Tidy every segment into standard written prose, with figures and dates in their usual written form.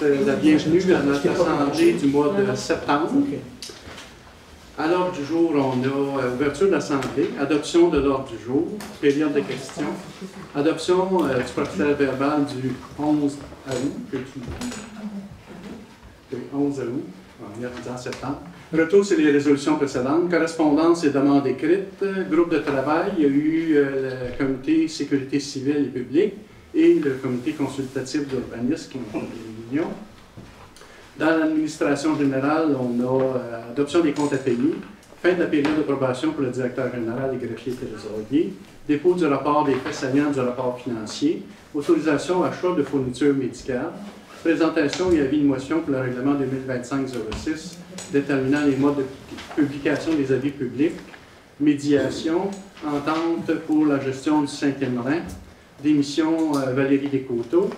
la bienvenue à notre assemblée du mois de septembre. À l'ordre du jour, on a ouverture de l'assemblée, adoption de l'ordre du jour, période de questions, adoption du procès verbal du 11 août, le 11 août, on est rendu en septembre. Retour sur les résolutions précédentes, correspondance et demandes écrites, groupe de travail, il y a eu le comité sécurité civile et publique et le comité consultatif d'urbanisme qui ont fait des réunions. Dans l'administration générale, on a adoption des comptes à payer, fin de la période d'approbation pour le directeur général et greffier trésorier, dépôt du rapport des faits saillants du rapport financier, autorisation à achat de fournitures médicales, présentation et avis de motion pour le règlement 2025-06 déterminant les modes de publication des avis publics, médiation, entente pour la gestion du 5e rang, démission Valérie Descoteaux,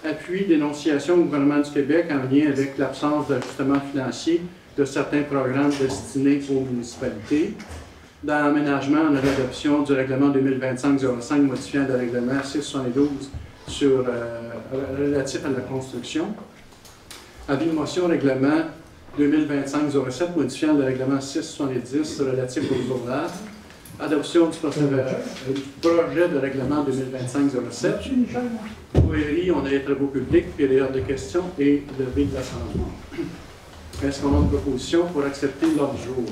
appui, dénonciation au gouvernement du Québec en lien avec l'absence d'ajustement financier de certains programmes destinés aux municipalités. Dans l'aménagement, on a l'adoption du règlement 2025-05 modifiant le règlement 672 relatif à la construction. Avis de motion règlement 2025-07 modifiant le règlement 670 relatif aux zonages. Adoption du projet de règlement 2025-07. Query, on a les travaux publics, période de questions et levée de l'Assemblée. Est-ce qu'on a une proposition pour accepter l'ordre du jour?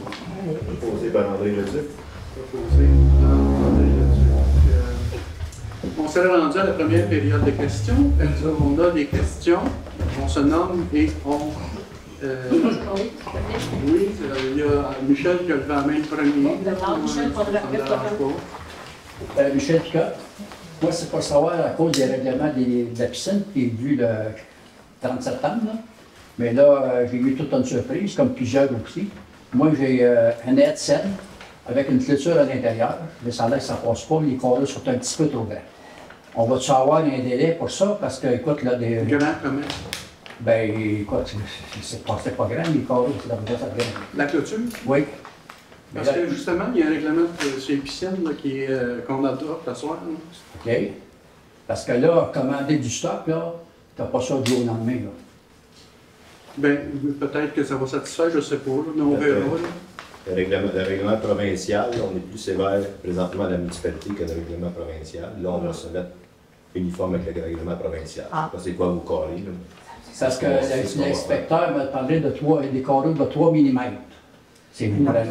Proposé par André Leduc. Proposé par André Leduc. On s'est rendu à la première période de questions. On a des questions, on se nomme et on... oui, il y a Michel qui a levé la main le premier. Michel Picard, moi, c'est pour savoir à cause des règlements de la piscine qui est vu le 30 septembre. Là. Mais là, j'ai eu toute une surprise, comme plusieurs aussi. Moi, j'ai un aide scène avec une clôture à l'intérieur. Mais ça laisse, ça passe pas, les carreaux sont un petit peu trop grands. On va-tu avoir un délai pour ça? Parce que, écoute, là, des. Grand comment? Ben, écoute, c'est pas grand, les carreaux, c'est la ça grand. La clôture? Oui. Parce que justement, il y a un règlement sur les piscines qu'on adopte à soir. OK. Parce que là, commander du stock, là, t'as pas ça du jour au lendemain, là. Bien, peut-être que ça va satisfaire, je ne sais pas, mais on verra. Le règlement provincial, on est plus sévère présentement à la municipalité que le règlement provincial. Là, on va se mettre uniforme avec le règlement provincial. Je ne sais pas c'est quoi vos carrés. Là. Parce que l'inspecteur m'a parlé de des carreaux de 3 mm. C'est vraiment pas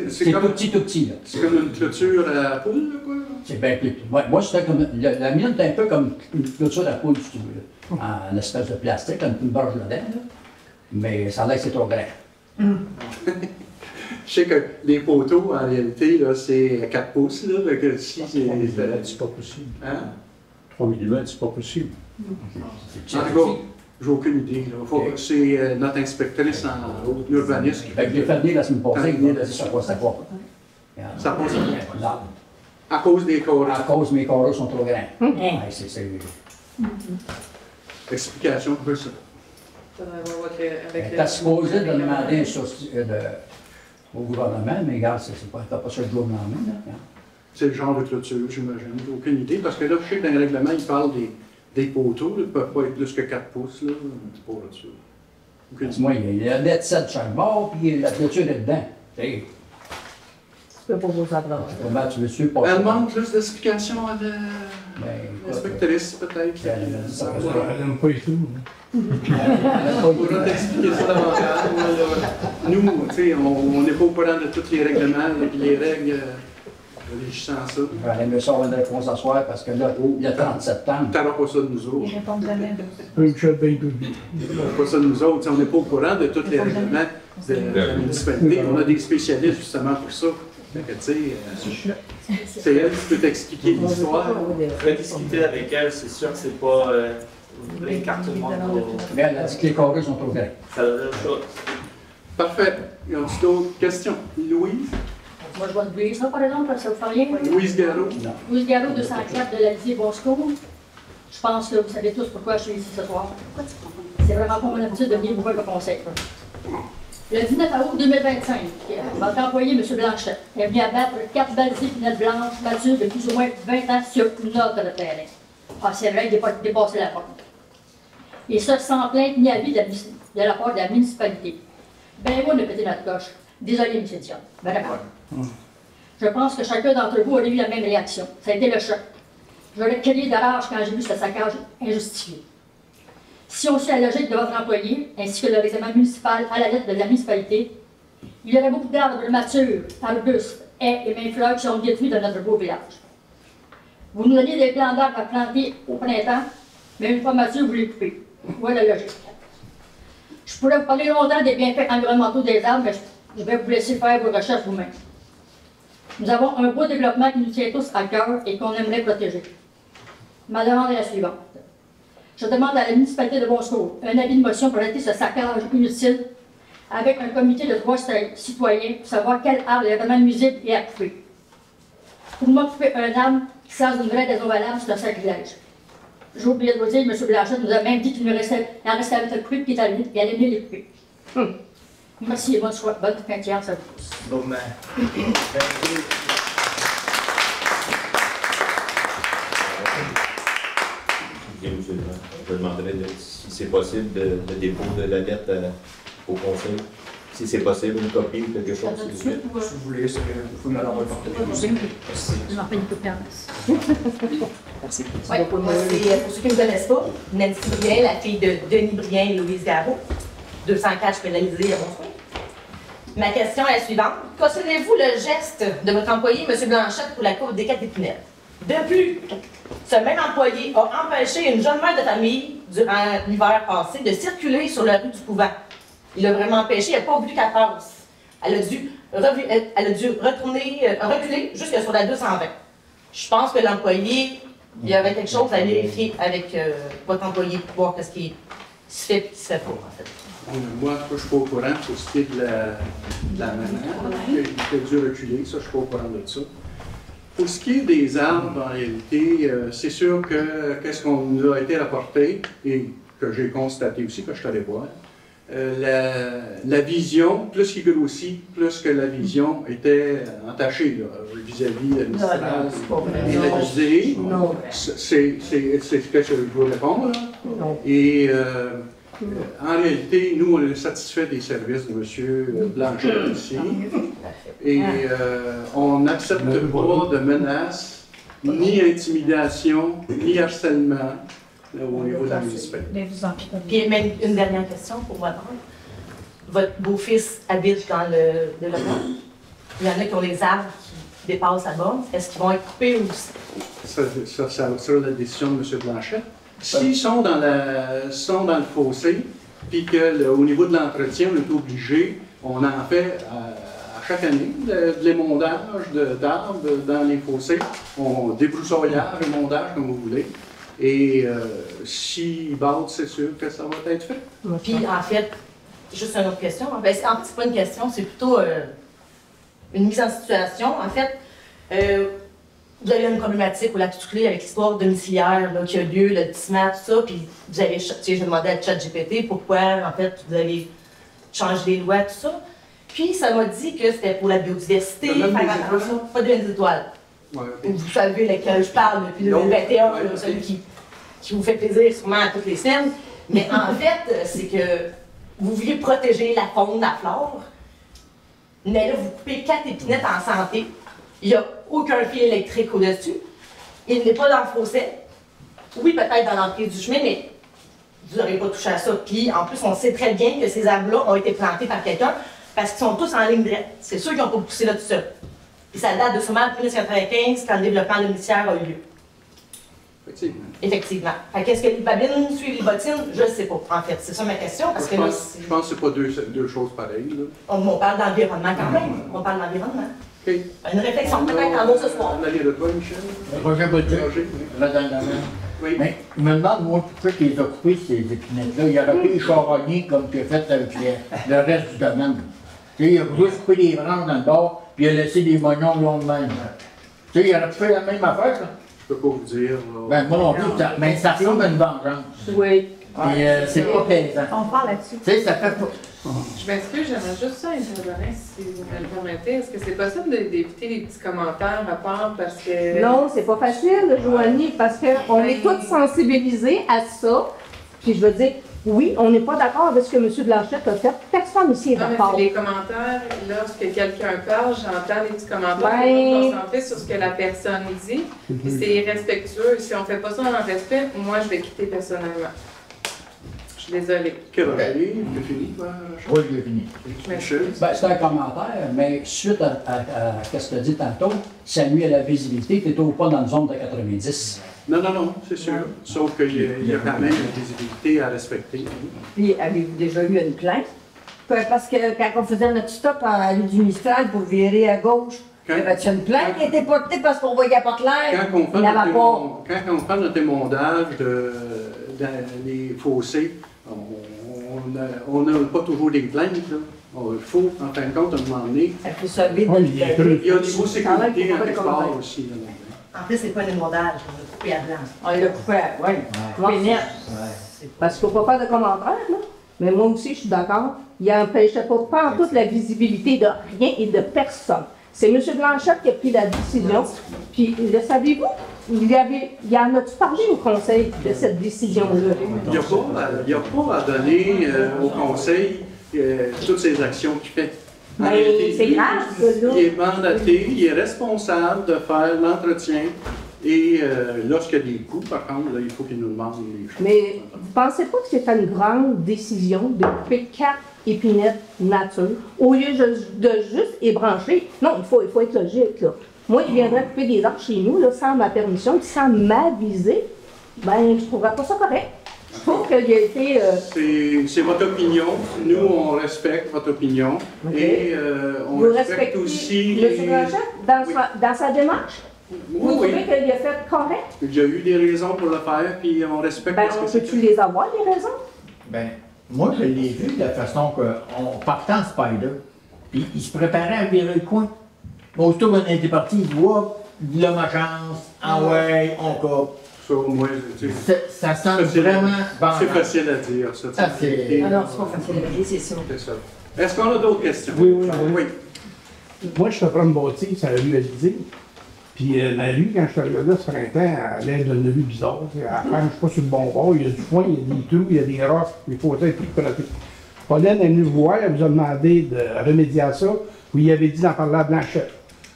c'est tout petit, là. C'est comme une clôture à poule, quoi? C'est bien plus. Moi, c'était comme. La mienne était un peu comme une clôture à poule, si tu veux. En espèce de plastique, comme une barge là-dedans. Là. Mais ça a l'air que c'est trop grand. Je sais que les poteaux, en réalité, c'est 4 pouces, là. Que si c'est pas possible. Hein? 3 mm, c'est pas possible. En tout cas, j'ai aucune idée. C'est notre inspectrice en urbanisme. Je l'ai fait venir la semaine passée, il m'a dit ça passe à quoi. Ça passe à quoi? Non. À cause des carreaux. À cause mes carreaux sont trop grands. Ouais, Explication pour ça. Tu as supposé de demander au gouvernement, mais regarde, t'as pas ça le jour au lendemain. C'est le genre de clôture, j'imagine. J'ai aucune idée. Parce que là, je sais que dans le règlement, il parle des poteaux. Ils ne peuvent pas être plus que 4 pouces. Là. C'est pas là-dessus. Moi, il y a un net 7 de chaque bord, puis la clôture est dedans. Tu peux pas vous savoir. Comment tu veux suivre pas? Elle demande plus d'explications à l'inspectrice, peut-être. Elle n'aime pas du tout. On pourra t'expliquer ça davantage. Nous, on n'est pas au courant de tous les règlements, les règles régissant ça. J'aurais aimé ça avoir une réponse à soir parce que là, il y a 30 septembre. Tu n'auras pas ça de nous autres. Ils répondent jamais. Michel Baindouli. Tu n'auras pas ça de nous autres. On n'est pas au courant de tous les règlements de la municipalité. On a des spécialistes justement pour ça. Fait que, c'est elle qui peut t'expliquer l'histoire. Je vais discuter avec elle, c'est sûr que c'est pas l'écartement. Mais elle a dit que les carrés sont trop grands. Ça donne autre chose. Parfait. Y a-t-il d'autres questions? Louise? Moi, je vais te dire ça, par exemple, ça vous fait rien. Louise Garot? Louise Garot, 204 de la Lisier Bosco. Je pense que vous savez tous pourquoi je suis ici ce soir. C'est vraiment pas mon habitude de venir vous faire le conseil. Le 19 août 2025, votre employé, M. Blanchet, est venu abattre 4 balles d'épinettes blanches matures de plus ou moins 20 ans sur notre terrain. Ah, c'est vrai, il n'a pas dépassé la porte. Et ça, sans plainte ni avis de la part de la municipalité. Ben, moi, on a pété notre coche. Désolé, M. Dion. Ben, d'accord. Je pense que chacun d'entre vous aurait eu la même réaction. Ça a été le choc. J'aurais crié de rage quand j'ai vu ce saccage injustifié. Si on suit la logique de votre employé, ainsi que le règlement municipal à la lettre de la municipalité, il y aurait beaucoup d'arbres matures, arbustes, haies et même fleurs qui sont détruits dans notre beau village. Vous nous donnez des plants d'arbres à planter au printemps, mais une fois matures, vous les coupez. Voilà la logique. Je pourrais vous parler longtemps des bienfaits environnementaux des arbres, mais je vais vous laisser faire vos recherches vous-même. Nous avons un beau développement qui nous tient tous à cœur et qu'on aimerait protéger. Ma demande est la suivante. Je demande à la municipalité de Bon-Secours un avis de motion pour arrêter ce saccage inutile avec un comité de droits citoyens pour savoir quel arbre est vraiment nuisible et à couper. Pour moi, couper un arbre qui sert d'une vraie raison valable, c'est un sacrilège. J'ai oublié de vous dire, M. Blanchet nous a même dit qu'il nous restait un à couper et qu'il allait mieux les couper. Merci et bonne fin de séance à vous tous. Bon, ben, Bien, monsieur le maire, je demanderais si c'est possible le dépôt de la lettre au conseil. Si c'est possible, une copie ou quelque chose. Si vous voulez, vous pouvez me l'envoyer par téléphone. Je m'en fais une copie en masse. Merci. Oui, moi, c'est, pour ceux qui ne me connaissent pas, Nancy Brien, la fille de Denis Brien et Louise Garot, 204 pénalisés à Bonsoir. Ma question est la suivante. Cautionnez-vous le geste de votre employé, M. Blanchette, pour la courbe des 4 épinettes? Depuis, ce même employé a empêché une jeune mère de famille, durant l'hiver passé, de circuler sur la rue du Couvent. Il l'a vraiment empêché, il n'a pas voulu qu'elle passe. Elle a dû reculer jusque sur la 220. Je pense que l'employé, il y avait quelque chose à vérifier avec votre employé pour voir ce qui se fait et ce qui se fait pas, en fait. Moi, je ne suis pas au courant pour ce qui est de la maman, qui a dû reculer, ça, je ne suis pas au courant de ça. Pour ce qui est des arbres, en réalité, c'est sûr que qu'est-ce qu'on nous a été rapporté, et que j'ai constaté aussi, que je suis allé voir, la vision, plus qu'il grossit, plus que la vision était entachée vis-à-vis de l'administration et la visée. C'est ce que je vous réponds, là. Et en réalité, nous, on est satisfait des services de M. Blanchet ici. Et on n'accepte pas de menaces, ni intimidation, ni harcèlement au niveau de la municipalité. Puis même une dernière question pour votre part. Votre beau-fils habite dans le local. Il y en a qui ont des arbres qui dépassent la borne. Est-ce qu'ils vont être coupés aussi? Ça sera la décision de M. Blanchet. S'ils sont dans le fossé, puis qu'au niveau de l'entretien, on est obligé, on en fait à chaque année de l'émondage d'arbres dans les fossés, débroussaillage, émondage, comme vous voulez. Et s'ils battent, c'est sûr que ça va être fait. Puis en fait, juste une autre question. Ben, en fait, c'est pas une question, c'est plutôt une mise en situation. En fait, vous avez une problématique au Lac-Touclé avec l'histoire domiciliaire qui a lieu, le lotissement, tout ça, puis vous avez, j'ai demandé à ChatGPT pourquoi, en fait, vous avez changé les lois, tout ça. Puis ça m'a dit que c'était pour la biodiversité, faire attention, pas de des étoiles. Ouais. Vous savez lequel je parle depuis 2021, celui qui vous fait plaisir sûrement à toutes les semaines. Mais en fait, c'est que vous vouliez protéger la faune, la flore, mais là, vous coupez 4 épinettes en santé. Il n'y a aucun fil électrique au-dessus. Il n'est pas dans le fossé. Oui, peut-être dans l'entrée du chemin, mais vous n'aurez pas touché à ça. Puis, en plus, on sait très bien que ces arbres-là ont été plantés par quelqu'un parce qu'ils sont tous en ligne droite. C'est sûr qu'ils n'ont pas poussé là tout seul. Puis ça date de seulement 1995 quand le développement domiciliaire a eu lieu. Effectivement. Effectivement. Fait qu'est-ce que les babines suivent les bottines? Je ne sais pas, en fait. C'est ça ma question. Parce que je pense que ce n'est pas deux choses pareilles. Là. On parle d'environnement quand même. On parle d'environnement. Okay. Une réflexion peut-être en haut ce soir. On a de toi, Michel? Roger Baudieu, madame la main. Oui. Mais je me demande, moi, pourquoi ils ont coupé ces épinettes-là. Il aurait pu les charognés comme tu as fait avec le reste du domaine. Tu sais, il a voulu couper les branches dans le bord, puis il a laissé des moignons long de même. Tu sais, il aurait pu faire la même affaire, ça. Je peux pas vous dire. Ben, moi non plus, mais ça ressemble à une vengeance. Oui. Puis c'est pas plaisant. On parle là-dessus. Tu sais, ça fait pas. Je m'excuse, j'aimerais juste ça intervenir, si vous me le permettez. Est-ce que c'est possible d'éviter les petits commentaires à part parce que... Non, c'est pas facile, Joanie, parce qu'on est tous sensibilisés à ça. Puis je veux dire, oui, on n'est pas d'accord avec ce que M. Blanchette a fait. Personne ici est Non, mais d'accord. c'est les commentaires, lorsque quelqu'un parle, j'entends les petits commentaires Ben- pour concentrer sur ce que la personne dit. Puis c'est irrespectueux. Si on ne fait pas ça en respect, moi, je vais quitter personnellement. Je suis désolée. Quel Roger, tu fini, toi? Oui, j'ai fini. Michel? Ben, c'est un commentaire, mais suite à ce que tu as dit tantôt, ça nuit à la visibilité, tu n'es pas dans une zone de 90. Non, c'est sûr. Sauf qu'il y a quand même une visibilité à respecter. Puis avez-vous déjà eu une plainte? Parce que quand on faisait notre stop à l'île du Mistral pour virer à gauche, il y avait une plainte qui a été portée parce qu'on voyait pas clair. Quand on Il n'y avait pas. quand on fait notre émondage des fossés, on n'a pas toujours des plaintes. Là. Il faut, en fin de compte, à un moment donné, Il faut sauver Oui, il est creux. il y a au niveau sécurité en quelque part aussi. Là. En fait, c'est pas des mondages, on va couper à blanc. On l'a coupé, oui. Coupé net. Parce qu'il ne faut pas faire de commentaires, là. Mais moi aussi, je suis d'accord. Il n'empêchait pas en toute la visibilité de rien et de personne. C'est M. Blanchette qui a pris la décision. Puis, le savez-vous, il y en a-tu parlé au Conseil de cette décision-là? Il n'y a pas à donner au Conseil toutes ces actions qu'il fait. En Ben, réalité, c'est lui, grave, ça, là. il est mandaté, il est responsable de faire l'entretien. Et lorsqu'il y a des coûts, par contre, là, il faut qu'il nous demande les choses. Mais vous ne pensez pas que c'est une grande décision de couper 4 épinettes nature au lieu de juste ébrancher? Non, il faut être logique, là. Moi, il viendrait couper des arbres chez nous, là, sans ma permission, sans m'aviser. Ben, je ne trouverais pas ça correct. Je trouve qu'il a été... C'est votre opinion. Nous, on respecte votre opinion. Ok. Et on Vous respecte respectez aussi... M. Blanchette Oui. dans sa démarche? Vous Oui, trouvez oui. qu'il a fait correct? Il y a eu des raisons pour le faire, puis on respecte Ben, ce que on c'est. peut-tu les avoir, les raisons? Ben, moi, je l'ai vu de la façon qu'on partait en Spider, puis il se préparait à virer le coin. Aussitôt qu'on était parti, il voit de la chance, ah ouais, on coupe. Ça, au moins, tu sais, Ça sent facile- vraiment c'est bon. facile à dire, ça. Ah, c'est- Ah non, c'est pas facile à dire, c'est sûr. C'est ça. Est-ce qu'on a d'autres questions? Oui, oui, oui. Oui. Moi, je suis prendre une bâtisse à la rue Alizé. Puis la rue, quand je suis arrivé là ce printemps, elle a d'une rue bizarre. Elle ne pas sur le bon bord. Il y a du foin, il y a des trous, il y a des roches. Il faut être tout crotté. Pauline est venue vous voir, elle vous a demandé de remédier à ça. Vous y avez dit d'en parler à Blanchette.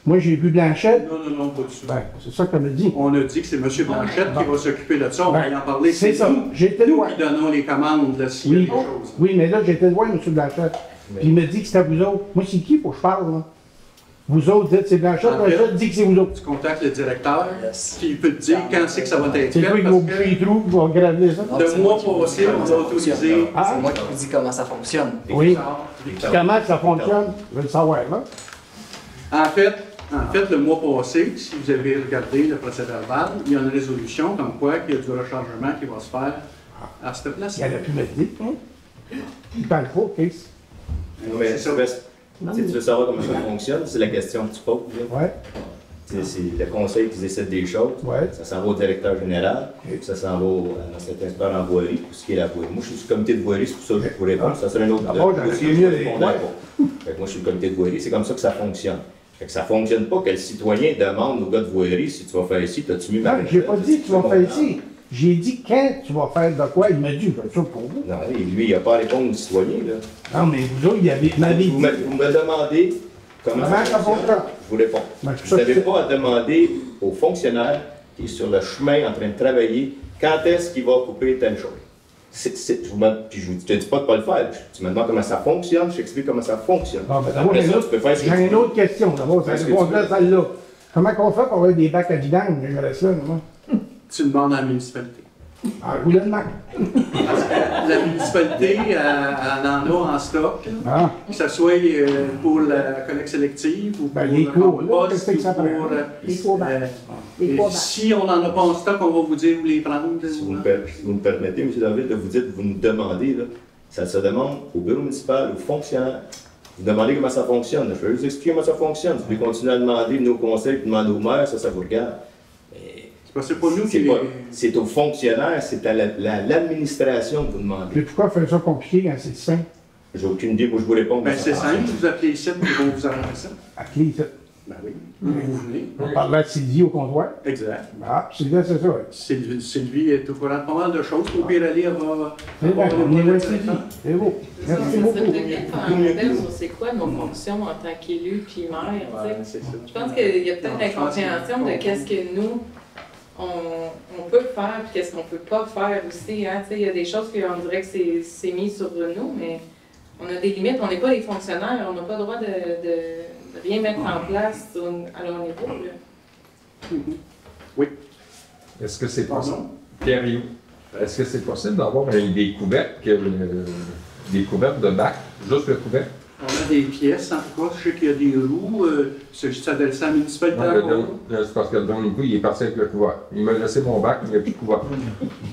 Moi, j'ai vu Blanchette. Non, pas du tout. Ben, c'est ça qu'elle me dit. On a dit que c'est M. Blanchette qui va s'occuper de ça. On va y en parler. C'est ça. nous. J'étais Nous loin. qui donnons les commandes là, s'il y a Oui. des choses. Oui, mais là, j'étais loin, M. Blanchette. Puis il me dit que c'était vous autres. Moi, c'est qui pour que je parle, là? Vous autres dites c'est Blanchette, En fait, Blanchette dit que c'est vous autres. Tu contactes le directeur, puis il peut te dire quand c'est que ça va être C'est fait. toi qui Parce va boucher les que trous, qui va graver ça. le mois passé, on a autorisé. Ah, C'est moi qui vous dis comment ça fonctionne. oui. Comment ça fonctionne? Je veux le savoir, là. En fait, le mois passé, si vous avez regardé le procès-verbal, il y a une résolution comme quoi qu'il y a du rechargement qui va se faire à cette place. Il aurait pu me le dire. Hein? Il parle pas, Chris. Non, mais C'est ça. si tu veux savoir comment ça fonctionne, c'est la question que tu poses. là. Ouais, C'est le conseil qui décide des choses. ouais. Ça s'en va au directeur général, puis ça s'en va à notre inspecteur en voirie pour ce qui est la voirie. Moi, je suis sur le comité de voirie, c'est pour ça que je vous réponds. Ça serait un autre D'abord, j'aurais dossier, mieux je ne les- répondrais pas. Fait que moi, je suis le comité de voirie, c'est comme ça que ça fonctionne. Fait que ça ne fonctionne pas que le citoyen demande au gars de voirie si tu vas faire ici, t'as-tu mis ma Non, j'ai pas dit que tu vas faire ici. J'ai dit quand tu vas faire de quoi. Il m'a dit, je fais ça pour vous. Non, lui, il n'a pas à répondre au citoyen. Là. Non, mais vous autres, il m'avait dit. Vous me demandez comment Comment ça fonctionne? Je vous réponds. Ben, Vous n'avez pas à demander au fonctionnaire qui est sur le chemin en train de travailler quand est-ce qu'il va couper telle chose. Puis je ne te dis pas de ne pas le faire. Tu me demandes comment ça fonctionne, je t'explique comment ça fonctionne. Bon, ben, d'abord, Après j'ai ça, une tu peux faire ce que tu une veux. autre question. D'abord, ça Fais ce que répondrait tu à celle-là. Comment on fait pour avoir des bacs à vidange? Je reste là, moi. Tu demandes à la municipalité. En roulant de Mac. Parce que la municipalité, elle en a en stock, là, Ah, que ce soit pour la collecte sélective ou pour Ben, les le cours, là, compost qu'est-ce que ça ou pour... prend? Les cours bacs. Les et cours bacs. si on n'en a pas en stock, on va vous dire où les prendre. Si vous me permettez, M. David, de vous dire, vous nous demandez, là, ça se demande au bureau municipal, aux fonctionnaires. Vous demandez comment ça fonctionne. Je vais vous expliquer comment ça fonctionne. Vous pouvez continuer à demander nos conseils, puis demander au maire, ça vous regarde. Mais C'est pas nous c'est qui... pas- c'est aux fonctionnaires, c'est à l'administration que vous demandez. mais pourquoi faire ça compliqué quand c'est simple? J'ai aucune idée où je vous réponds. Ben, c'est simple, vous appelez ici, ils vont vous arranger ça. À clé, ça. Ben oui, vous venez. On parlait de Sylvie au comptoir. Exact. Ah, Sylvie, c'est ça. Sylvie est au courant de pas mal de choses. Au pire, elle va... C'est bon, on est là, Sylvie. C'est beau. Ça Merci serait beaucoup. peut-être bien de faire un modèle sur c'est quoi nos fonctions en tant qu'élu puis maire. Ouais, c'est ça. Je pense qu'il y a peut-être l'incompréhension de qu'est-ce que nous, on peut faire puis qu'est-ce qu'on peut pas faire aussi. Hein? Il y a des choses qu'on dirait que c'est mis sur nous, mais on a des limites. On n'est pas des fonctionnaires. On n'a pas le droit de rien mettre en place à leur niveau. Là. Oui. Est-ce que c'est possible? Pierre Rioux, est-ce que c'est possible d'avoir des couvertes, des couvertes de bac, juste le couvercle? On a des pièces, en tout cas, je sais qu'il y a des roues, c'est juste adressé à la municipalité. C'est parce que le dernier coup, il est parti avec le couvert. Il m'a laissé mon bac, mais il n'y a plus de couvert.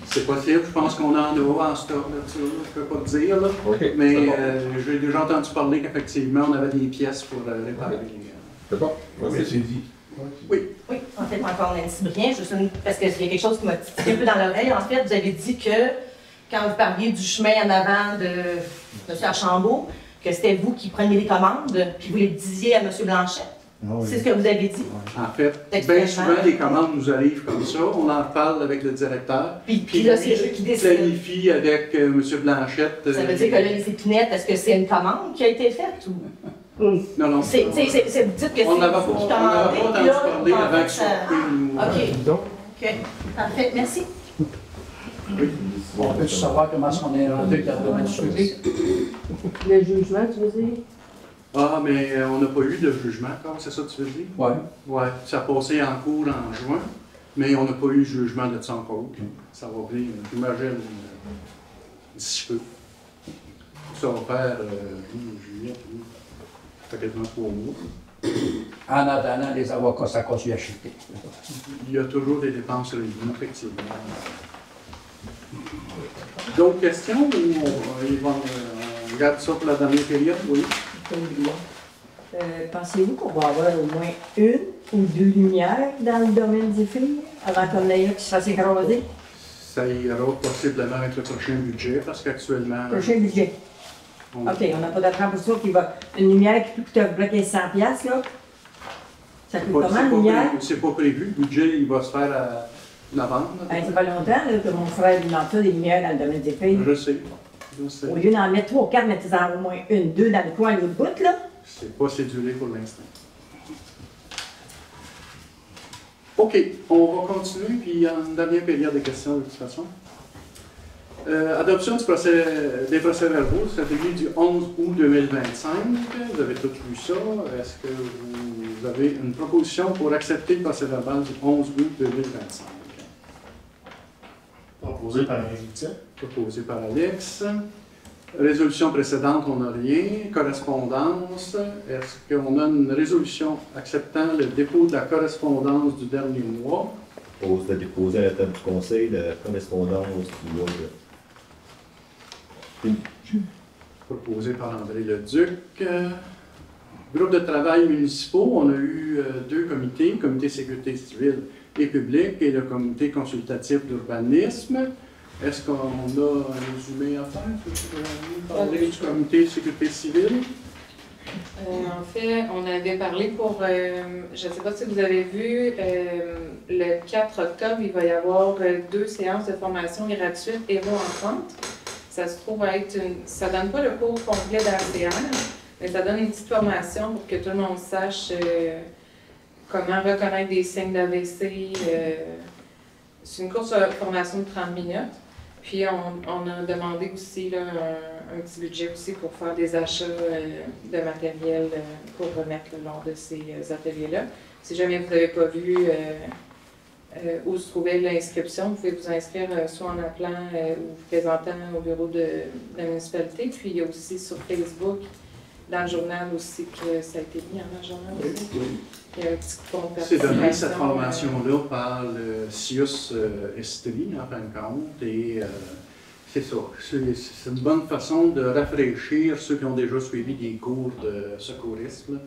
C'est possible, je pense qu'on en a en stock là-dessus, je ne peux pas te dire, là. Okay, mais bon. j'ai déjà entendu parler qu'effectivement, on avait des pièces pour réparer. C'est bon, Oui, c'est dit. Oui. Oui, en fait, encore Nancy Brien, parce qu'il y a quelque chose qui m'a titillé un peu dans l'oreille. En fait, vous avez dit que quand vous parliez du chemin en avant de M. Archambault, que c'était vous qui preniez les commandes, puis vous les disiez à M. Blanchet. oui. C'est ce que vous avez dit. En fait, bien souvent, les commandes nous arrivent comme ça. On en parle avec le directeur. Puis là, c'est eux qui décident. Planifie avec M. Blanchette. Ça veut dire que là, les épinettes, est-ce que c'est une commande qui a été faite ou... Non, non. Vous dites que c'est On n'avait pas vous qui entendu commandez, là, parler avant fait, que ça nous... OK. Donc, OK. Parfait. Merci. On peut savoir comment on est rendu avec la domaine public? Le jugement, tu veux dire? Ah, mais on n'a pas eu de jugement encore, c'est ça que tu veux dire? Oui. Oui, ça a passé en cours en juin, mais on n'a pas eu de jugement de ça encore. Ça va venir, j'imagine, d'ici peu. Ça va faire juillet, ça fait quasiment 3 mois. En attendant, les avocats, ça continue à chuter. Il y a toujours des dépenses réunies, effectivement. D'autres questions ou on garde ça pour la dernière période? Oui. Pensez-vous qu'on va avoir au moins une ou deux lumières dans le domaine des filles avant qu'on ait un qui se fasse écraser? Ça ira possiblement avec le prochain budget parce qu'actuellement. Prochain budget. OK, on n'a pas d'argent pour ça. Une lumière qui coûte bloquer 100$, là. Ça coûte comment, une lumière? C'est pas prévu. Le budget, il va se faire à novembre. Ben, c'est pas longtemps là, que mon frère lui demande ça, des lumières dans le domaine des filles. Je sais. Je sais. Au lieu d'en mettre 3 ou 4, mettez-en au moins une, deux dans le coin, l'autre bout, là. C'est pas cédulé pour l'instant. OK, on va continuer, puis il y a une dernière période de questions de toute façon. Adoption des procès-verbaux, c'est-à-dire du 11 août 2025. Vous avez tous lu ça. Est-ce que vous avez une proposition pour accepter le procès-verbal du 11 août 2025? Proposé par Alex. Proposé par Alex. Résolution précédente, on n'a rien. Correspondance, est-ce qu'on a une résolution acceptant le dépôt de la correspondance du dernier mois? Propose de déposer à la table du conseil la correspondance du mois de... Proposé par André Leduc. Groupe de travail municipaux, on a eu 2 comités, le comité sécurité civile et publique et le comité consultatif d'urbanisme. Est-ce qu'on a un résumé à faire? Parler du comité sécurité civile? En fait, on avait parlé pour, je ne sais pas si vous avez vu, le 4 octobre, il va y avoir 2 séances de formation gratuites Héros Entente. Ça se trouve être ça ne donne pas le cours complet d'ACR, mais ça donne une petite formation pour que tout le monde sache comment reconnaître des signes d'AVC. C'est une course de formation de 30 minutes. Puis on a demandé aussi là, un petit budget aussi pour faire des achats de matériel pour remettre lors de ces ateliers-là. Si jamais vous n'avez pas vu où se trouvait l'inscription, vous pouvez vous inscrire soit en appelant ou vous présentant au bureau de la municipalité. Puis il y a aussi sur Facebook, dans le journal aussi, que ça a été mis dans le journal aussi. Il y a un petit compte C'est donné cette formation-là par le CIUS Estrie, en fin de compte, et c'est ça. C'est une bonne façon de rafraîchir ceux qui ont déjà suivi des cours de secourisme.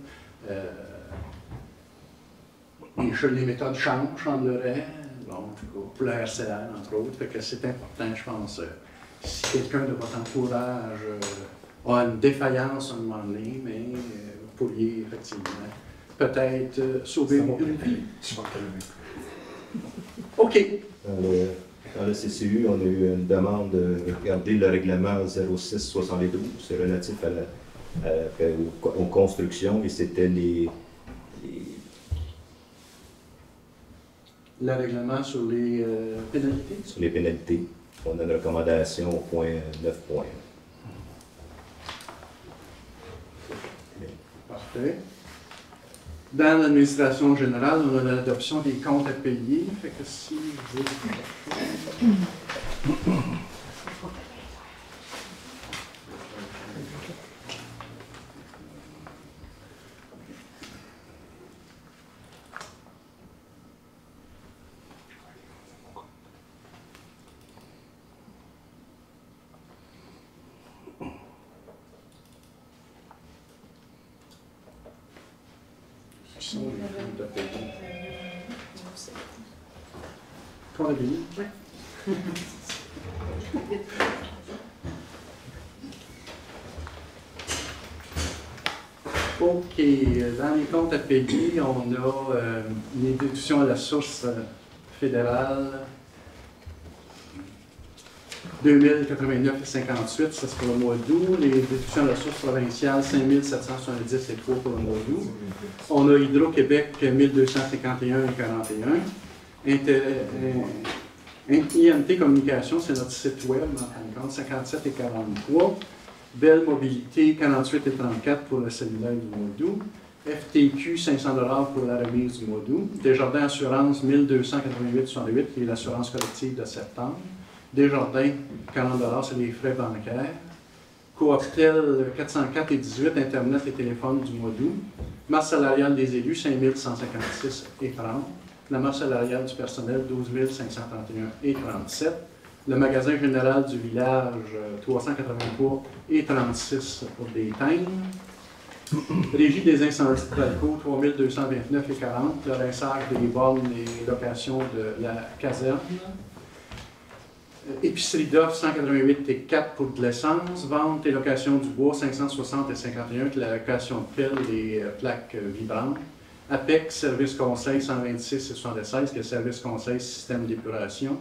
Les méthodes changent, semblerait, bon, pour la RCR, entre autres, fait que c'est important, je pense. Si quelqu'un de votre entourage a une défaillance à un moment donné, mais vous pourriez effectivement peut-être sauver une vie. OK. Dans le CCU, on a eu une demande de regarder le règlement 0672. C'est relatif aux constructions et c'était le règlement sur les pénalités? Sur les pénalités. On a une recommandation au point 9.1. Parfait. Dans l'administration générale, on a l'adoption des comptes à payer. Fait que si je OK. Dans les comptes à payer, on a les déductions à la source fédérale 2089,58, ça c'est pour le mois d'août. Les déductions à la source provinciale 5770,3 pour le mois d'août. On a Hydro-Québec 1251,41. INT Communication, c'est notre site web, en fin de compte, 57,43. Belle Mobilité, 48,34 pour le cellulaire du mois d'août. FTQ, 500 $ pour la remise du mois d'août. Desjardins Assurance, 1288,68, qui est l'assurance collective de septembre. Desjardins, 40 $, c'est les frais bancaires. Cooptel, 404,18, Internet et téléphone du mois d'août. Masse salariale des élus, 5156,30. La masse salariale du personnel, 12 531,37. Le magasin général du village, 383,36 pour des thèmes. Régie des incendies de Valco, 3229,40. Le rinçage des bornes et locations de la caserne. Épicerie d'offres, 188,4 pour de l'essence. Vente et location du bois, 560,51. La location de piles et plaques vibrantes. APEC, service conseil, 126,76, qui est service conseil système d'épuration.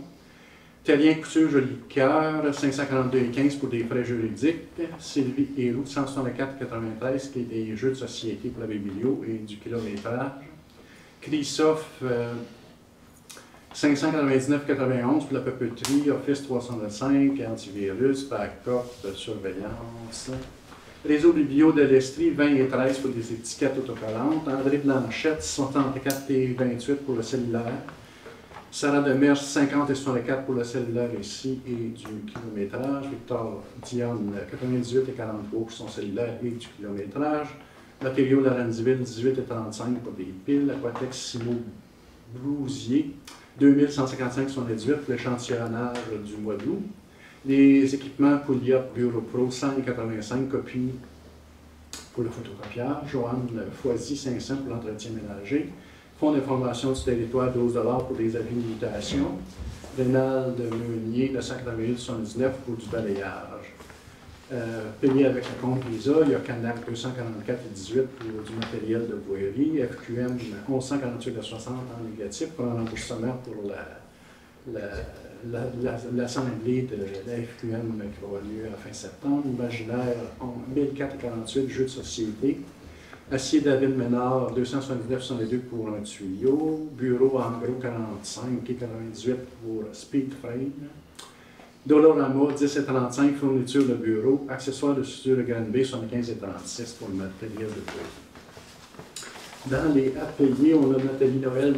Terrien Couture Joli Cœur, 542,15 pour des frais juridiques. Sylvie Héroux, 164,93, qui est des jeux de société pour la biblio et du kilométrage. Crisoff, 599,91 pour la papeterie, Office 305, antivirus, backup, surveillance. Réseau Biblio de l'Estrie, 20,13 pour des étiquettes autocollantes. André Blanchette, 64,28 pour le cellulaire. Sarah Demers, 50,64 pour le cellulaire ici et du kilométrage. Victor Dionne, 98,43 pour son cellulaire et du kilométrage. Matériaux Laurenzville, 18,35 pour des piles. Aquatex Simo Brousier, 2155,78 pour l'échantillonnage du mois d'août. Les équipements Pouliot Bureau Pro, 185 copies pour le photocopiage. Joanne Foisy, 500 pour l'entretien ménager. Fonds d'information du territoire, 12 $ pour des avis de mutation. Rénal de Meunier, 988,79 pour du balayage. Payé avec le compte Visa, il y a Canac 244,18 pour du matériel de voirie. FQM 1148,60 en négatif pour un remboursement pour l'assemblée de la FQM qui va avoir lieu à fin septembre. Imaginaire 1004,48 jeux de société. Acier David Ménard, 279,62 pour un tuyau. Bureau en gros 45,98 pour Speed Frame. Dolorama, 10,35 fourniture de bureau. Accessoires de suture de Granby, 75,36 pour le matériel de bureau. Dans les à payer, on a Nathalie Noël,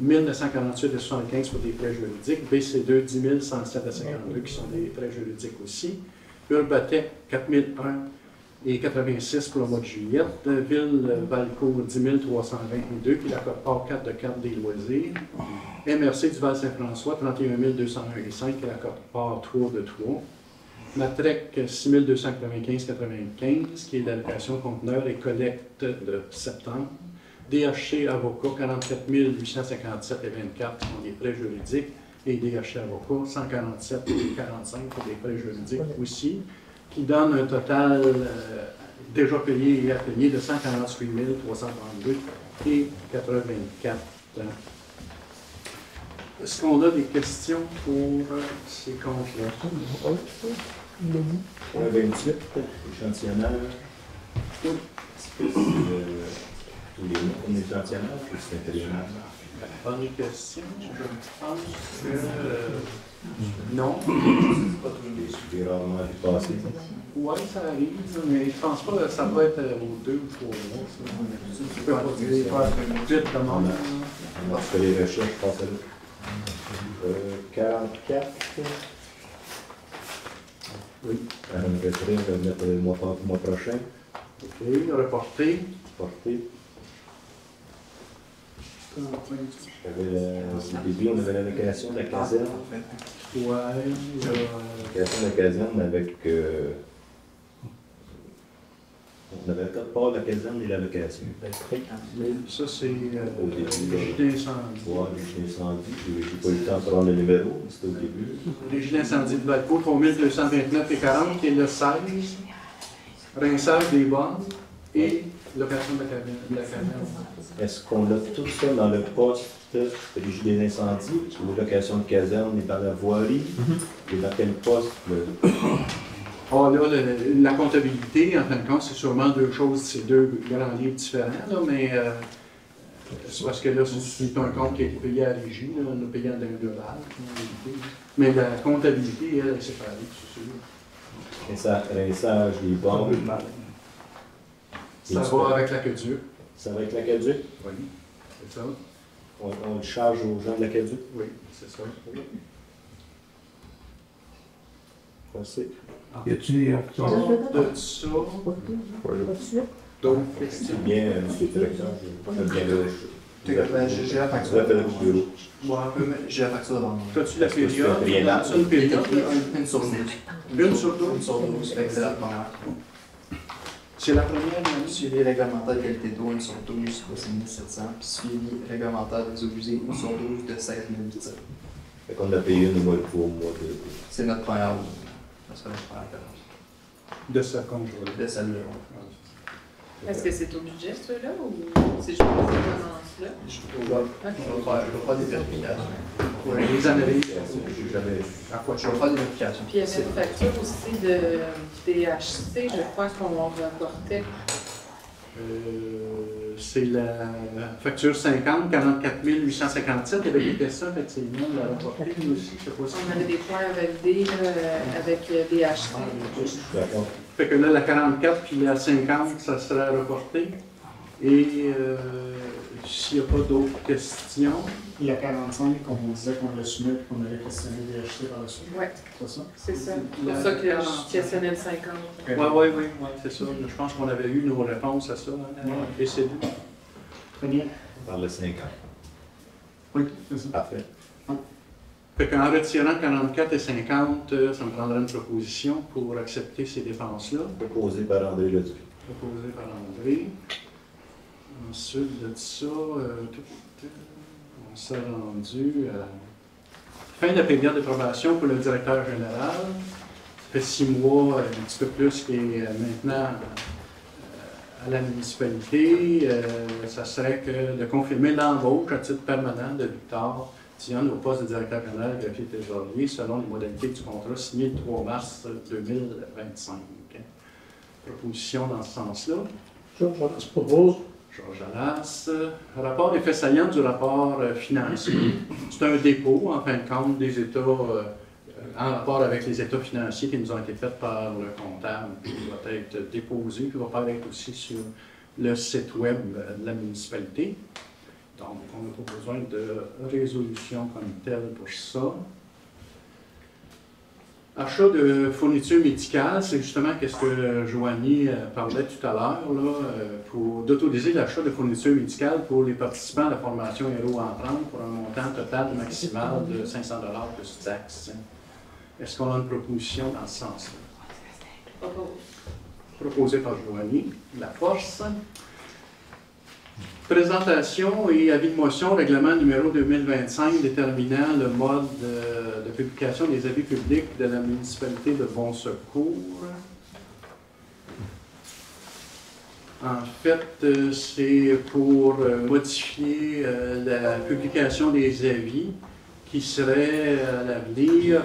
1948,75 pour des frais juridiques. BC2, 10 107,52 qui sont des frais juridiques aussi. Urbatec, 4001,86 pour le mois de juillet. Ville Valco, 10 322, puis la cote-part 4 de carte des loisirs. MRC du Val-Saint-François, 31 201,5, qui est la cote-part 3 de 3. Matrec, 6 295,95, qui est l'allocation conteneur et collecte de septembre. DHC Avocat, 44 857,24 pour des frais juridiques. Et DHC Avocat, 147,45 pour des frais juridiques aussi. qui donne un total déjà payé et à payer de 148 332 et 84. Est-ce qu'on a des questions pour ces comptes-là? Point 28, échantillonnage. Tous les mots, on est échantillonnage ou c'est intérimaire? Bonne question. Je pense que non. C'est rarement vu passer. Oui, ça arrive, mais je pense pas que ça va être aux 2 ou 3 mois. Ça. Tu peux pas dire vite comment. Je fais les recherches, je pense à là. 44. Oui. Un retrait, on va le mettre le mois prochain. OK, reporté. Porté. Au début, on avait l'allocation de la caserne. Oui. L'allocation de la caserne avec. On avait le code part de la caserne et l'allocation. Ça, c'est Au début, le gilet incendie. Oui, le gilet incendie. J'ai pas eu le temps de prendre le numéro, mais c'était au début. Les gilets incendie de Valco, 3229 et 40, qui est le 16. Rinçage des bornes et location de la caverne. Est-ce qu'on a tout ça dans le poste des gilets d'incendie ou location de caserne et dans la voirie? Et dans quel poste? Ah là, la comptabilité, en fin de compte, c'est sûrement deux choses, c'est deux grands livres différents, là, mais c'est parce que là, c'est un compte qui a été payé à la régie, là, on a payé en global, mais la comptabilité, elle, est séparée, c'est sûr. Rinçage des bornes. Ça va avec l'aqueduc. Ça va avec l'aqueduc? Oui, c'est ça. On le charge aux gens de l'aqueduc? Oui, c'est ça. Merci. Y a-t-il des De ça, d'autres questions? C'est bien, monsieur le directeur. J'ai la facture. J'ai la facture devant moi. As-tu la période? As-tu une période? Une sur 12. Une sur 12? Une sur 12, c'est la première. C'est la première année? Suivi réglementaire de qualité d'eau, une sur 12, c'est 1700. Puis suivi réglementaire des eaux usées, une sur 12 de 16 800. Fait qu'on a payé une mois pour mois de. C'est notre première eau. Ça serait notre première période. De ce compte. De celle-là. Est-ce que c'est au budget, ceux-là, ou c'est juste pour cette annonce-là? Je vais faire des vérifications. Oui, les analyses. À quoi? Je vais faire des vérifications. Puis il y avait une facture aussi de DHC, je crois qu'on rapportait. C'est la facture 50, 44 857. Il y avait des questions, effectivement, de la rapporter, nous aussi, je sais pas si. On avait des points à valider avec DHC. D'accord. Fait que là, la 44 puis la 50, ça serait reporté. Et s'il n'y a pas d'autres questions. Il y a 45 qu'on disait qu'on le soumet et qu'on allait questionner les acheter par la suite. Oui. C'est ça? C'est ça. C'est pour ça que je questionnais le 50. Oui, c'est ça. Je pense qu'on avait eu nos réponses à ça. Et c'est tout. Très bien. Par le 50. Oui, c'est ça. Parfait. Fait qu'en retirant 44 et 50, ça me prendrait une proposition pour accepter ces dépenses-là. Proposé par André Leduc. Proposé par André. Ensuite de ça, on s'est rendu à la fin de la période de probation pour le directeur général. Ça fait 6 mois, un petit peu plus, qu'il est maintenant à la municipalité. Ça serait que de confirmer l'embauche à titre permanent de Victor Dionne au poste de directeur général de greffier trésorier selon les modalités du contrat signé le 3 mars 2025. Proposition dans ce sens-là. Georges Alas propose. Georges Alas. Rapport des faits saillants du rapport financier. C'est un dépôt, en fin de compte, des états en rapport avec les états financiers qui nous ont été faits par le comptable, qui va être déposé, puis va paraître aussi sur le site web de la municipalité. Donc, on n'a pas besoin de résolution comme telle pour ça. Achat de fournitures médicales, c'est justement ce que Joanie parlait tout à l'heure, pour d'autoriser l'achat de fournitures médicales pour les participants à la formation Héros Entrante pour un montant total maximal de 500 $ plus taxes. Est-ce qu'on a une proposition dans ce sens-là? Proposée par Joanie. La force. Présentation et avis de motion, règlement numéro 2025 déterminant le mode de publication des avis publics de la municipalité de Bon Secours. En fait, c'est pour modifier la publication des avis qui serait à l'avenir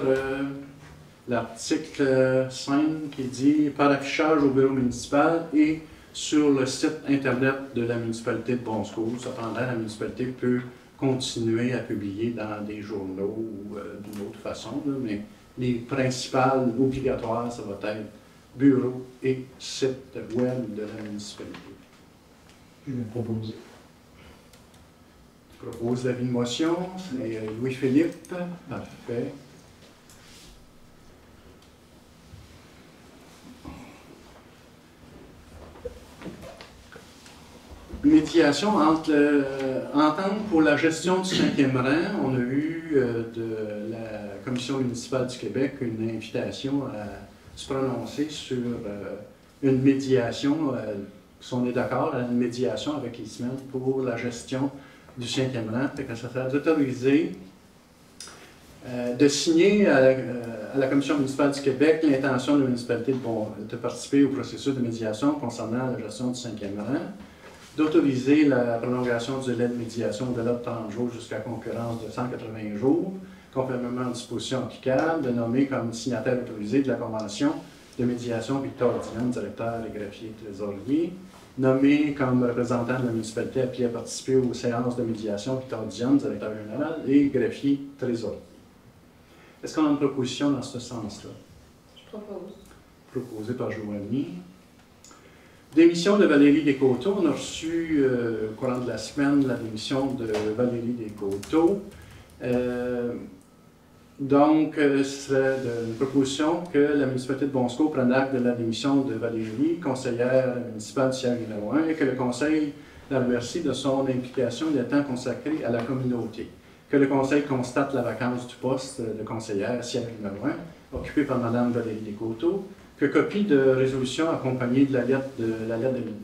l'article 5 qui dit « Par affichage au bureau municipal et sur le site Internet de la municipalité de Bon-Secours ». Cependant, la municipalité peut continuer à publier dans des journaux ou d'une autre façon, là, mais les principales obligatoires, ça va être bureau et site web de la municipalité. Je vais proposer. Je propose l'avis de motion. C'est Louis-Philippe. Parfait. Médiation entre entente pour la gestion du 5e rang. On a eu de la Commission municipale du Québec une invitation à se prononcer sur une médiation, si on est d'accord, une médiation avec les semaines pour la gestion du 5e rang. Fait que ça serait d'autoriser de signer à la Commission municipale du Québec l'intention de la municipalité de participer au processus de médiation concernant la gestion du 5e rang, d'autoriser la prolongation du délai de médiation au-delà de 30 jours jusqu'à concurrence de 180 jours, conformément aux dispositions applicables, de nommer comme signataire autorisé de la Convention de médiation Victor Diane, directeur et greffier trésorier, nommé comme représentant de la municipalité appelé à participer aux séances de médiation Victor Diane, directeur général et greffier trésorier. Est-ce qu'on a une proposition dans ce sens-là? Je propose. Proposée par Joanie. Démission de Valérie Descoteaux. On a reçu au courant de la semaine la démission de Valérie Descoteaux. Donc, ce serait une proposition que la municipalité de Bon-Secours prenne acte de la démission de Valérie, conseillère municipale du siège numéro 1, et que le conseil la remercie de son implication et de temps consacré à la communauté. Que le conseil constate la vacance du poste de conseillère siège numéro 1, occupé par Mme Valérie Descoteaux, que copie de résolution accompagnée de la lettre de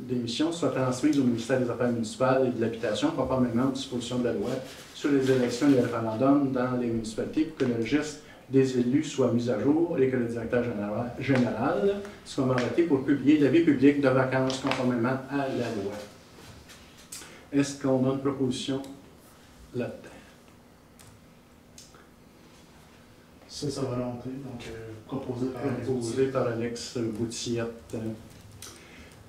démission soit transmise au ministère des Affaires municipales et de l'Habitation, conformément aux dispositions de la loi sur les élections et les référendums dans les municipalités, pour que le registre des élus soit mis à jour et que le directeur général soit mandaté pour publier l'avis public de vacances conformément à la loi. Est-ce qu'on a une proposition là-dedans? C'est sa volonté, donc proposé par Alex Boutillette.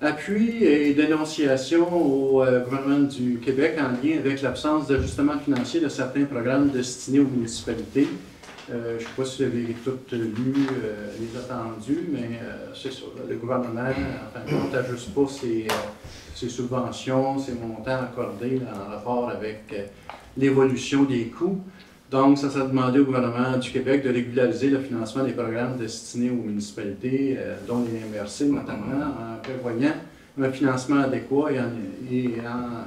Appui et dénonciation au gouvernement du Québec en lien avec l'absence d'ajustement financier de certains programmes destinés aux municipalités. Je ne sais pas si vous avez toutes lu les attendus, mais c'est ça. Le gouvernement, en fin de compte, n'ajuste pas ses subventions, ses montants accordés en rapport avec l'évolution des coûts. Donc, ça s'est demandé au gouvernement du Québec de régulariser le financement des programmes destinés aux municipalités, dont les MRC notamment, en prévoyant un financement adéquat et en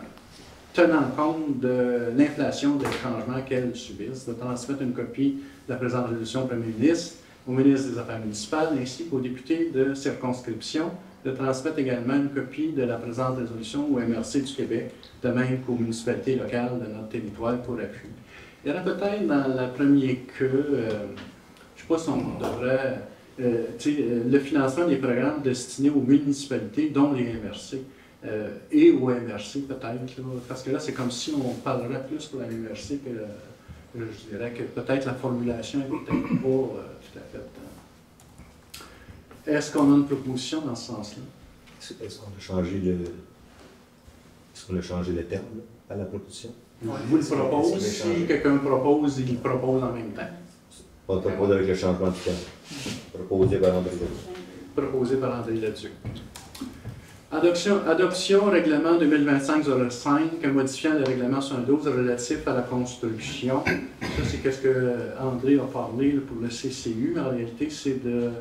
tenant compte de l'inflation des changements qu'elles subissent, de transmettre une copie de la présente résolution au Premier ministre, au ministre des Affaires municipales, ainsi qu'aux députés de circonscription, de transmettre également une copie de la présente résolution au MRC du Québec, de même qu'aux municipalités locales de notre territoire pour appui. Il y aurait peut-être dans la première queue, je ne sais pas si on devrait, le financement des programmes destinés aux municipalités, dont les MRC, et aux MRC peut-être, parce que là, c'est comme si on parlerait plus pour la MRC que, je dirais que peut-être la formulation n'est peut-être pas tout à fait. Est-ce qu'on a une proposition dans ce sens-là? Est-ce qu'on a changé le terme à la proposition? Je vous le propose. Si quelqu'un propose, il propose en même temps. On propose avec le changement de terme. Proposé par André Leduc. Proposé par André Leduc. Adoption règlement 2025-05 modifiant le règlement 112 relatif à la construction. Ça, c'est ce que André a parlé pour le CCU. En réalité, c'est de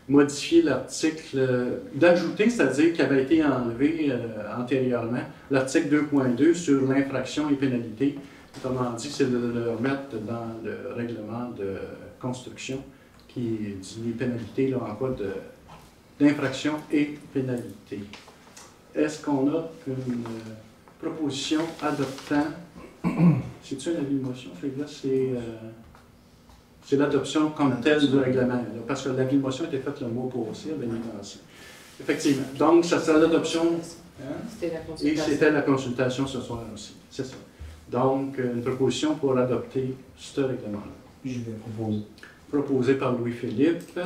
modifier l'article, d'ajouter, c'est-à-dire qui avait été enlevé antérieurement, l'article 2.2 sur l'infraction et pénalité. Autrement dit, c'est de le remettre dans le règlement de construction qui dit les pénalités là, en cas d'infraction et pénalité. Est-ce qu'on a une proposition adoptant, c'est-tu un avis de motion? C'est l'adoption comme telle du règlement, là, parce que l'avis de motion a été faite le mois passé, à Bénéventie. Effectivement. Donc, ça sera l'adoption. Hein? C'était la Et consultation. c'était la consultation ce soir aussi. C'est ça. Donc, une proposition pour adopter ce règlement-là. Je vais proposer. Proposé par Louis-Philippe.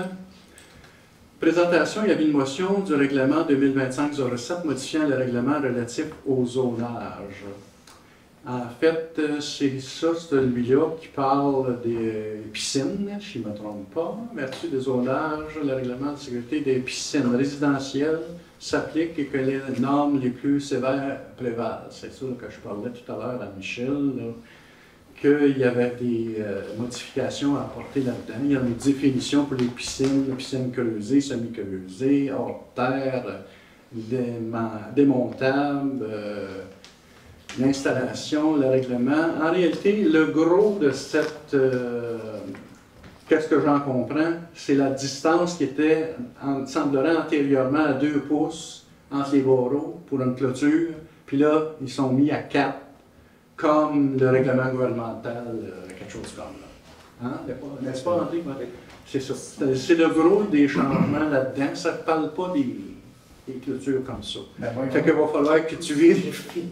Présentation, il y avait une motion du règlement 2025-07 modifiant le règlement relatif au zonage. En fait, c'est ça, celui-là qui parle des piscines, si je ne me trompe pas. Vertu des zonages, le règlement de sécurité des piscines résidentielles s'applique et que les normes les plus sévères prévalent. C'est ça que je parlais tout à l'heure à Michel, qu'il y avait des modifications à apporter là-dedans. Il y a une définition pour les piscines creusées, semi-creusées, hors terre, démontables, l'installation, le règlement. En réalité, le gros de cette... qu'est-ce que j'en comprends? C'est la distance qui était, semblerait antérieurement à 2 pouces entre les barreaux pour une clôture. Puis là, ils sont mis à 4, comme le règlement gouvernemental, quelque chose comme là. Hein? N'est-ce pas, André? C'est ça. C'est le gros des changements là-dedans. Ça ne parle pas des clôtures comme ça. Fait qu'il va falloir que tu vérifies,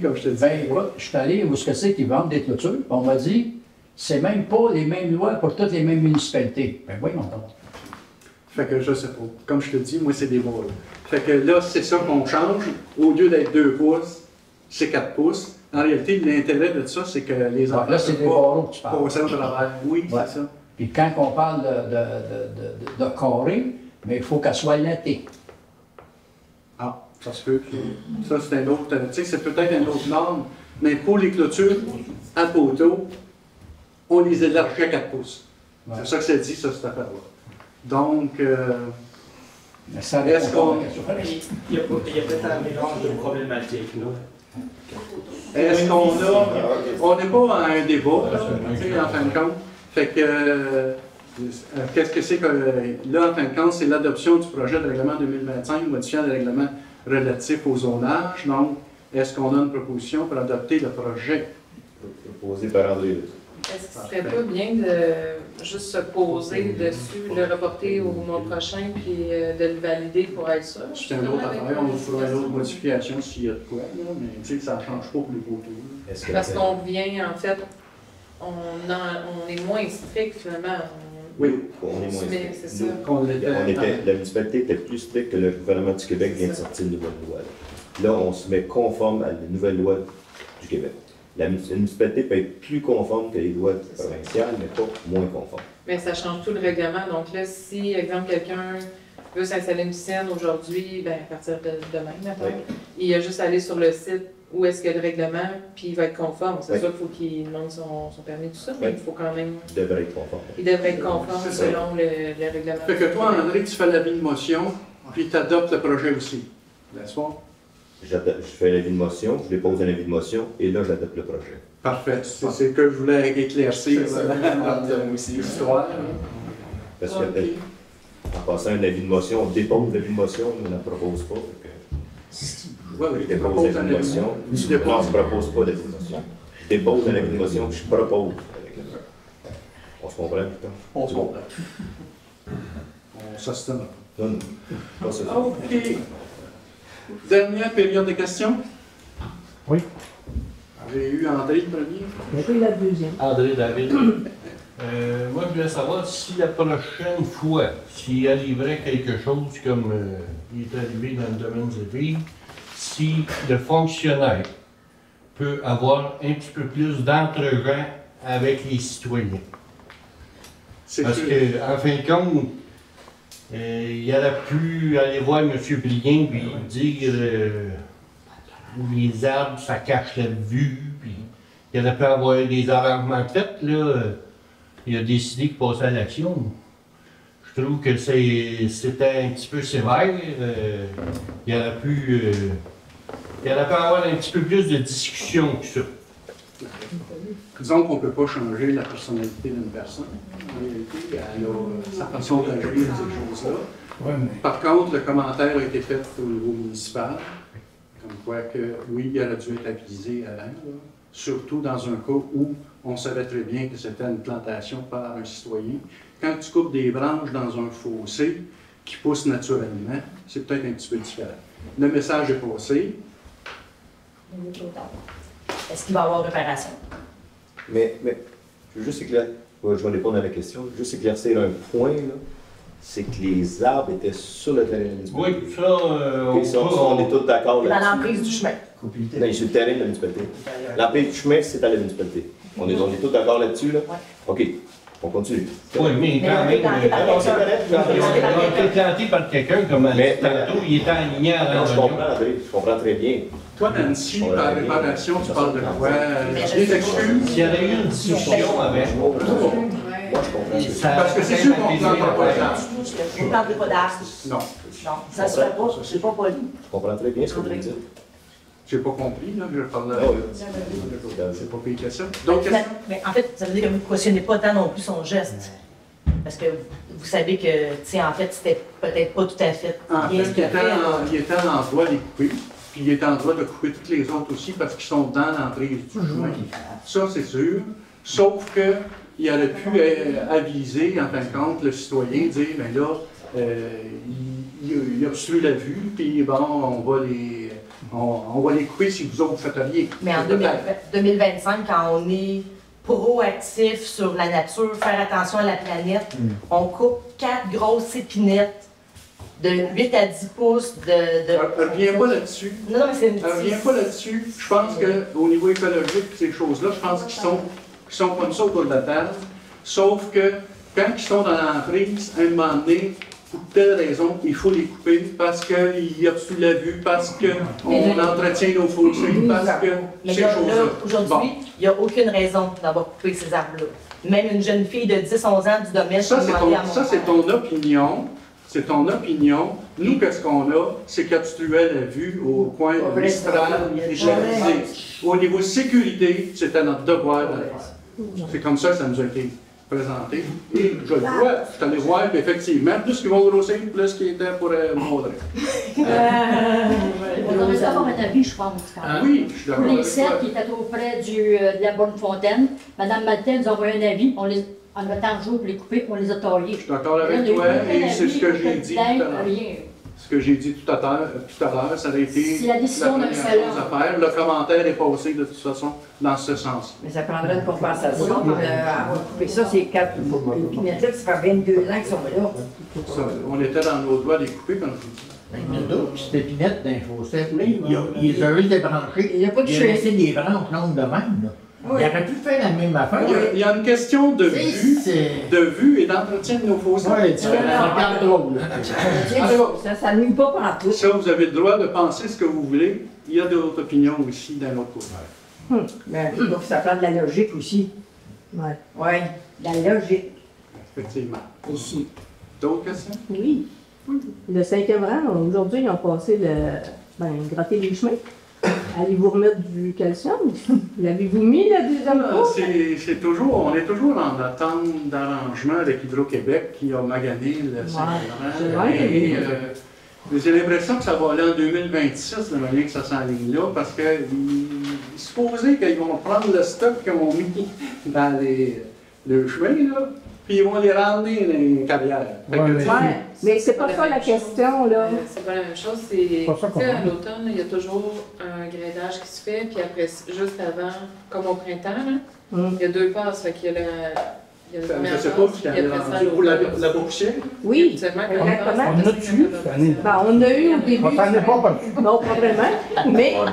comme je te dis. Ben écoute, je suis allé où est-ce que c'est qu'ils vendent des clôtures, puis on m'a dit, c'est même pas les mêmes lois pour toutes les mêmes municipalités. Ben voyons donc. Fait que je sais pas. Comme je te dis, moi, c'est des barreaux. Fait que là, c'est ça qu'on change. Au lieu d'être 2 pouces, c'est 4 pouces. En réalité, l'intérêt de ça, c'est que les enfants... Là, c'est des barreaux que tu parles. Passer au travers. Oui, Ouais. c'est ça. Puis quand on parle de carré, mais il faut qu'elle soit lattée. Ah, ça se peut. Ça, c'est un autre... Tu sais, c'est peut-être une autre norme, mais pour les clôtures à poteau, on les élargit à 4 pouces. Ouais. C'est ça que ça dit, ça, cette affaire-là. Donc, Mais ça est-ce qu'on... Il y a peut-être un mélange de problématiques, là. Est-ce qu'on a... On n'est pas à un débat, là, tu sais, en fin de compte. Fait que... qu'est-ce que c'est que... Là, en fin de compte, c'est l'adoption du projet de règlement 2025 modifiant le règlement relatif au zonage. Donc, est-ce qu'on a une proposition pour adopter le projet? Proposé par André. Est-ce que ce serait pas bien de juste se poser dessus, le reporter au mois prochain, puis de le valider pour être sûr? C'est une autre affaire, on fera une autre modification s'il y a de quoi, là, mais tu sais, ça ne change pas pour les poteaux. Parce qu'on vient, en fait, on est moins strict finalement. Oui, on est moins Mais strict. c'est ça. La municipalité était plus stricte que le gouvernement du Québec vient de sortir une nouvelle loi. Là, on se met conforme à la nouvelle loi du Québec. La municipalité peut être plus conforme que les lois provinciales, mais pas moins conforme. Mais ça change tout le règlement. Donc là, si, exemple, quelqu'un veut s'installer une piscine aujourd'hui, ben, à partir de demain, maintenant, il a juste à aller sur le site où est-ce qu'il y a le règlement, puis il va être conforme. C'est sûr qu'il faut qu'il demande son permis, tout ça, mais il faut quand même... Il devrait être conforme. Il devrait être conforme selon le règlement. Fait que toi, André, tu fais l'avis de motion, puis tu adoptes le projet aussi, n'est-ce pas? Je fais l'avis de motion, je dépose un avis de motion, et là, j'adopte le projet. Parfait. C'est ce que je voulais éclaircir notre histoire. Parce que, en passant un avis de motion, on dépose l'avis de motion, on n'en propose pas. Oui, je dépose l'avis de motion. Non, je ne propose pas d'avis de motion. Je dépose un avis de motion, puis je propose. On se comprend, putain? On se comprend. On s'ostine. Non, pas ça. OK. Dernière période de questions? Oui. J'ai eu André le premier. Oui, la deuxième. André David. Moi, je voulais savoir si la prochaine fois, s'il arriverait quelque chose comme il est arrivé dans le domaine de vie, si le fonctionnaire peut avoir un petit peu plus d'entre-gens avec les citoyens. Parce qu'en fin de compte, il aurait pu aller voir M. Blien et dire les arbres, ça cache la vue, puis il aurait pu avoir des arrangements faits, là. Il a décidé de passer à l'action. Je trouve que c'était un petit peu sévère. Il aurait pu avoir un petit peu plus de discussion que ça. Disons qu'on ne peut pas changer la personnalité d'une personne. En réalité, elle a sa façon d'agir de ces choses-là. Ouais, mais... Par contre, le commentaire a été fait au niveau municipal, comme quoi que oui, il aurait dû être avisé avant, là. Surtout dans un cas où on savait très bien que c'était une plantation par un citoyen. Quand tu coupes des branches dans un fossé qui pousse naturellement, c'est peut-être un petit peu différent. Le message est passé. Est-ce qu'il va y avoir réparation? Mais je veux juste éclaircir, je vais répondre à la question, juste éclaircir un point, là, c'est que les arbres étaient sur le terrain municipal. Oui, ça, on est tous d'accord Dans là-dessus. l'emprise du chemin. Non, sur le terrain de la municipalité. L'emprise du chemin, c'est à la municipalité. On est tous d'accord là-dessus, là? OK, on continue. Oui, mais quand même, on a été planté par quelqu'un comme tantôt, il était aligné à l'endroit. Je comprends très bien. Toi, Nancy, par réparation, tu parles de quoi? Des excuses? Il y aurait eu une discussion avec. Parce que c'est sûr qu'on ne plantera pas d'arbres. Vous ne plantez pas d'arbres? Non. Non, ça se fait pas, c'est pas poli. Je comprends très bien ce que vous dites. J'ai pas compris, là, je parle c'est pas pire que ça. Mais en fait, ça veut dire que vous ne cautionnez pas tant non plus son geste. Parce que vous savez que, tu sais, en fait, c'était peut-être pas tout à fait bien ce qu'il a fait. Il était en droit de les couper, puis il était en droit de couper toutes les autres aussi parce qu'ils sont dans l'entrée du chemin. Ça, c'est sûr. Sauf que il aurait pu aviser, en fin de compte, le citoyen, dire, ben là, il obstrue la vue, puis bon, on va les couper si vous autres ne faites rien. Mais en 2025, quand on est proactif sur la nature, faire attention à la planète, on coupe 4 grosses épinettes de 8 à 10 pouces de... Reviens pas là-dessus. Non, mais c'est une reviens pas là-dessus. Je pense qu'au niveau écologique, ces choses-là, je pense qu'ils sont comme ça autour de la table. Sauf que quand ils sont dans l'emprise, à un moment donné, pour telle raison, il faut les couper parce qu'ils obstruent la vue, parce qu'on entretient nos fossés, parce que ces choses-là. Aujourd'hui, il n'y a aucune raison d'avoir coupé ces arbres-là. Même une jeune fille de 10-11 ans du domaine... Ça, c'est ton opinion. C'est ton opinion. Nous, qu'est-ce qu'on a? C'est qu'obstruait la vue au coin Mistral et Champs-Élysées. Au niveau sécurité, c'était notre devoir de le faire. C'est comme ça que ça nous a été présenté. Et je le vois, je suis allé voir, puis effectivement, plus qu'ils vont grossir, plus qu'ils étaient pour Maudrey. On devrait avoir un avis, je pense. Oui, je suis d'accord. Pour les 7 qui étaient trop près de la bonne fontaine, Mme Maltais nous a envoyé un avis. En mettant le jour pour les couper, on les a taillés. Je suis d'accord avec toi, et c'est ce que j'ai dit tout à l'heure. Ce que j'ai dit tout à l'heure, ça a été la décision première chose à faire. Le commentaire est passé de toute façon dans ce sens. Mais ça prendrait une compensation pour avoir coupé ça, c'est 4 épinettes, ça fait 22 ans qu'ils sont là. Ça, on était dans nos doigts de les couper, comme je vous dis. Il y en a d'autres petites épinettes dans les fossés. Ils ont eu débranché. Il n'y a pas de Il a laissé des branches longues de même. Là. Oui. Il aurait pu faire la même affaire. Il y a une question de vue et d'entretien de nos fossés. Oui, ça regarde drôle. Ça ne nuit pas partout. Ça, vous avez le droit de penser ce que vous voulez. Il y a d'autres opinions aussi d'un autre côté. Mais donc, ça prend de la logique aussi. Oui, ouais, de la logique. Effectivement. Aussi. D'autres questions? Oui. Le 5e rang, aujourd'hui, ils ont passé gratter les chemins. Allez-vous remettre du calcium? L'avez-vous mis, la deuxième fois? On est toujours en attente d'arrangement avec Hydro-Québec qui a magané le 5e rang. J'ai l'impression que ça va aller en 2026, de manière que ça s'enligne là, parce qu'il supposait qu'ils vont prendre le stock qu'ils ont mis dans le chemin, là, puis ils vont les ramener dans les carrières. Mais c'est pas ça la question, là. C'est pas la même chose. C'est à l'automne, il y a toujours un gradage qui se fait, puis après, juste avant, comme au printemps, il y a 2 passes. Fait qu'il y a je ne sais pas si tu rendu pour la boursière. Oui, exactement. On a tué cette année. On a eu au début. On s'en est pas battu. Non, pas vraiment. Mais quand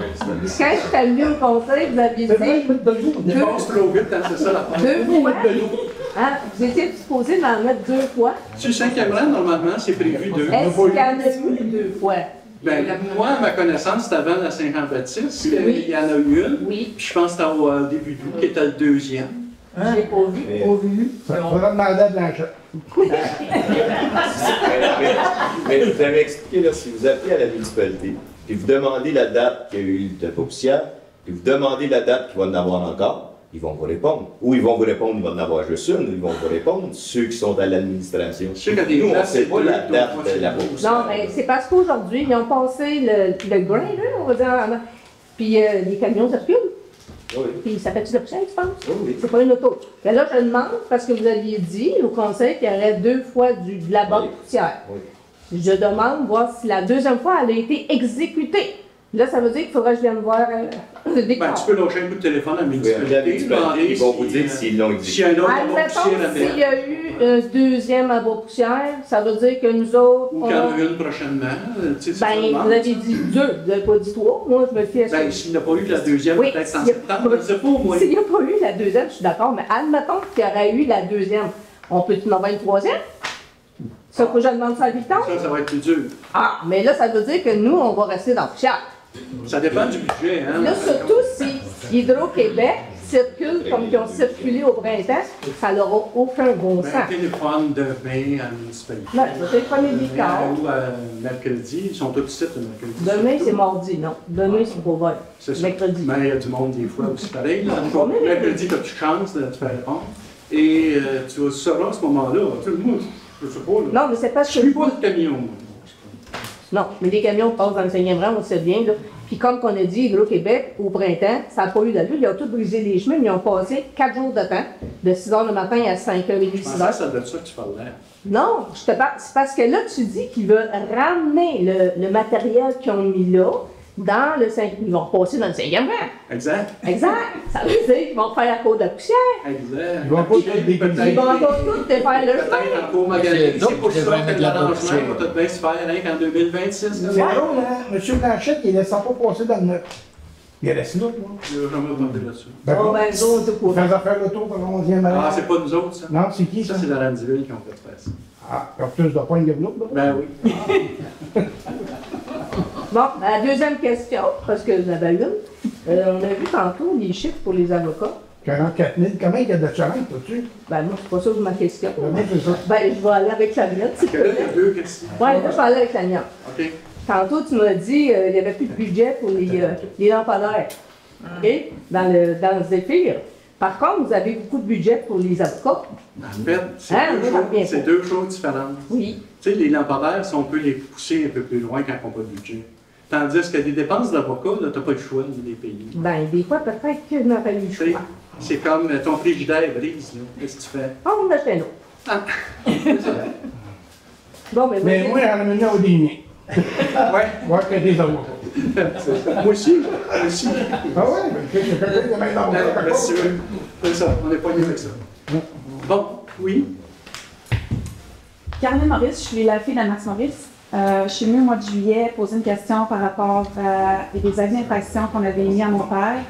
je suis allée au conseil, vous aviez dit. Il passe trop vite, c'est ça la fin. 2 fois. Vous étiez disposé d'en mettre 2 fois. Sur le 5e rang, normalement, c'est prévu 2. Est-ce qu'il y en a eu 2 fois? Ben, moi, à ma connaissance, c'était avant la Saint-Jean-Baptiste. Il y en a eu une. Oui. Puis je pense que c'était au début d'août, qui était le 2e. J'ai pas vu. Ça faudra demander à Blanchette. Mais je vous avais expliqué, là, si vous appelez à la municipalité, puis vous demandez la date qu'il y a eu de poussière, puis vous demandez la date qu'il va en avoir encore, ils vont vous répondre. Ou ils vont vous répondre, il va en avoir juste une, ou ils vont vous répondre, ceux qui sont à l'administration. Nous, on ne sait pas la date de la poussière. Non, mais c'est parce qu'aujourd'hui, ils ont passé le grain, là, on va dire, puis les camions circulent. Oui. Puis ça fait-tu de poussière, tu penses? Oui. C'est pas une auto. Mais là, je demande, parce que vous aviez dit au conseil qu'il y aurait 2 fois de la bonne poussière. Oui. Je demande voir si la deuxième fois, elle a été exécutée. Là, ça veut dire qu'il faudra que je vienne voir le décor. Ben, tu peux lâcher un coup de téléphone à la municipalité. Ils vont vous dire s'ils l'ont exécuté. S'il y a un autre Admettons, s'il y a eu un deuxième abo-poussière, ça veut dire que nous autres. Ou qu'il y en a une prochainement. Ben, vous avez dit 2, vous n'avez pas dit 3. Moi, je me fie à ça. Ben, s'il n'a pas eu la deuxième, oui, peut-être en septembre, je ne sais pas au moins. S'il n'y a pas eu la deuxième, je suis d'accord, mais admettons qu'il y aurait eu la deuxième. On peut-tu en avoir une troisième? Ça, faut que je demande ça à Victor? Ça va être plus dur. Ah, mais là, ça veut dire que nous, on va rester dans le poussière. Ça dépend du budget, hein? Là, surtout si Hydro-Québec circule comme ils ont circulé au printemps, ça n'aura aucun bon sens. Un téléphone de bain à la municipalité. Non, le téléphone est Victor. Ou mercredi, ils sont tous sites le mercredi. Demain, c'est mardi, non. Demain, c'est pour vol. C'est mercredi. Mais il y a du monde des fois aussi pareil. Là. Mercredi, tu as plus de chance de te faire répondre. Et tu sauras à ce moment-là. Tout le monde, je sais pas. Là. Non, mais c'est parce que. Je suis pas de camion, moi. Non, mais les camions passent dans le 5e rang, on sait bien. Là. Puis comme on a dit, Hydro-Québec, au printemps, ça n'a pas eu d'allure. Ils ont tous brisé les chemins, mais ils ont passé 4 jours de temps, de 6 h le matin à 5h30, 6 h. C'est de ça que tu parlais. Non, je te parle. C'est parce que là, tu dis qu'ils veulent ramener le matériel qu'ils ont mis là dans le 5e. Ils vont passer dans le 5e rang. Exact. Exact. Ça veut dire qu'ils vont faire la côte de poussière. Exact. Ils vont pas Ils vont encore tous te faire le chemin. Peut-être encore magasin. C'est pour ça que l'arrangement va tout bien se faire qu'en 2026. C'est drôle, hein? M. Blanchette, il ne laissait pas passer dans le neuf. Il reste là, moi. Je n'ai jamais entendu là-dessus. Oh, ben, nous autres, Ils faisaient faire le tour par le 11e année. Ah, c'est pas nous autres, ça? Non, c'est qui, ça? Ça, c'est la Ramseville qui ont fait faire ça. Ah, ils ont plus de points de développement. Ben oui. Bon, la deuxième question, parce que vous en avez une. On a vu tantôt les chiffres pour les avocats. 44 000, comment il y a de challenge, toi-tu? Ben, moi, c'est pas ça ma question. Ben, c'est ça. Ben, je vais aller avec la mienne. Là, il y a deux questions. Oui, là, je vais aller avec la mienne. OK. Tantôt, tu m'as dit qu'il n'y avait plus de budget pour les lampadaires. OK? Dans le Zéphyr. Par contre, vous avez beaucoup de budget pour les avocats. En fait, c'est hein, deux choses différentes. Oui. Tu sais, les lampadaires, si on peut les pousser un peu plus loin quand on n'a pas de budget. Tandis que des dépenses d'avocat, tu n'as pas le choix de les payer. Ben, des fois, peut-être qu'il n'aurait eu le choix. C'est comme ton frigidaire brise, là. Qu'est-ce que tu fais? Ah, on achète un autre. Ah. Bon, mais moi, elle a mené au dîner. Ouais. Voir que des avocats. Moi aussi. Moi aussi. Ah ouais? Mais c'est quelqu'un qui a même d'avocat. C'est ça, on n'est pas lié avec ça. Bon, oui. Caroline Maurice, je suis la fille d'Anne-Max Maurice. Je suis venue au mois de juillet poser une question par rapport à des avis d'infraction qu'on avait émis à mon père.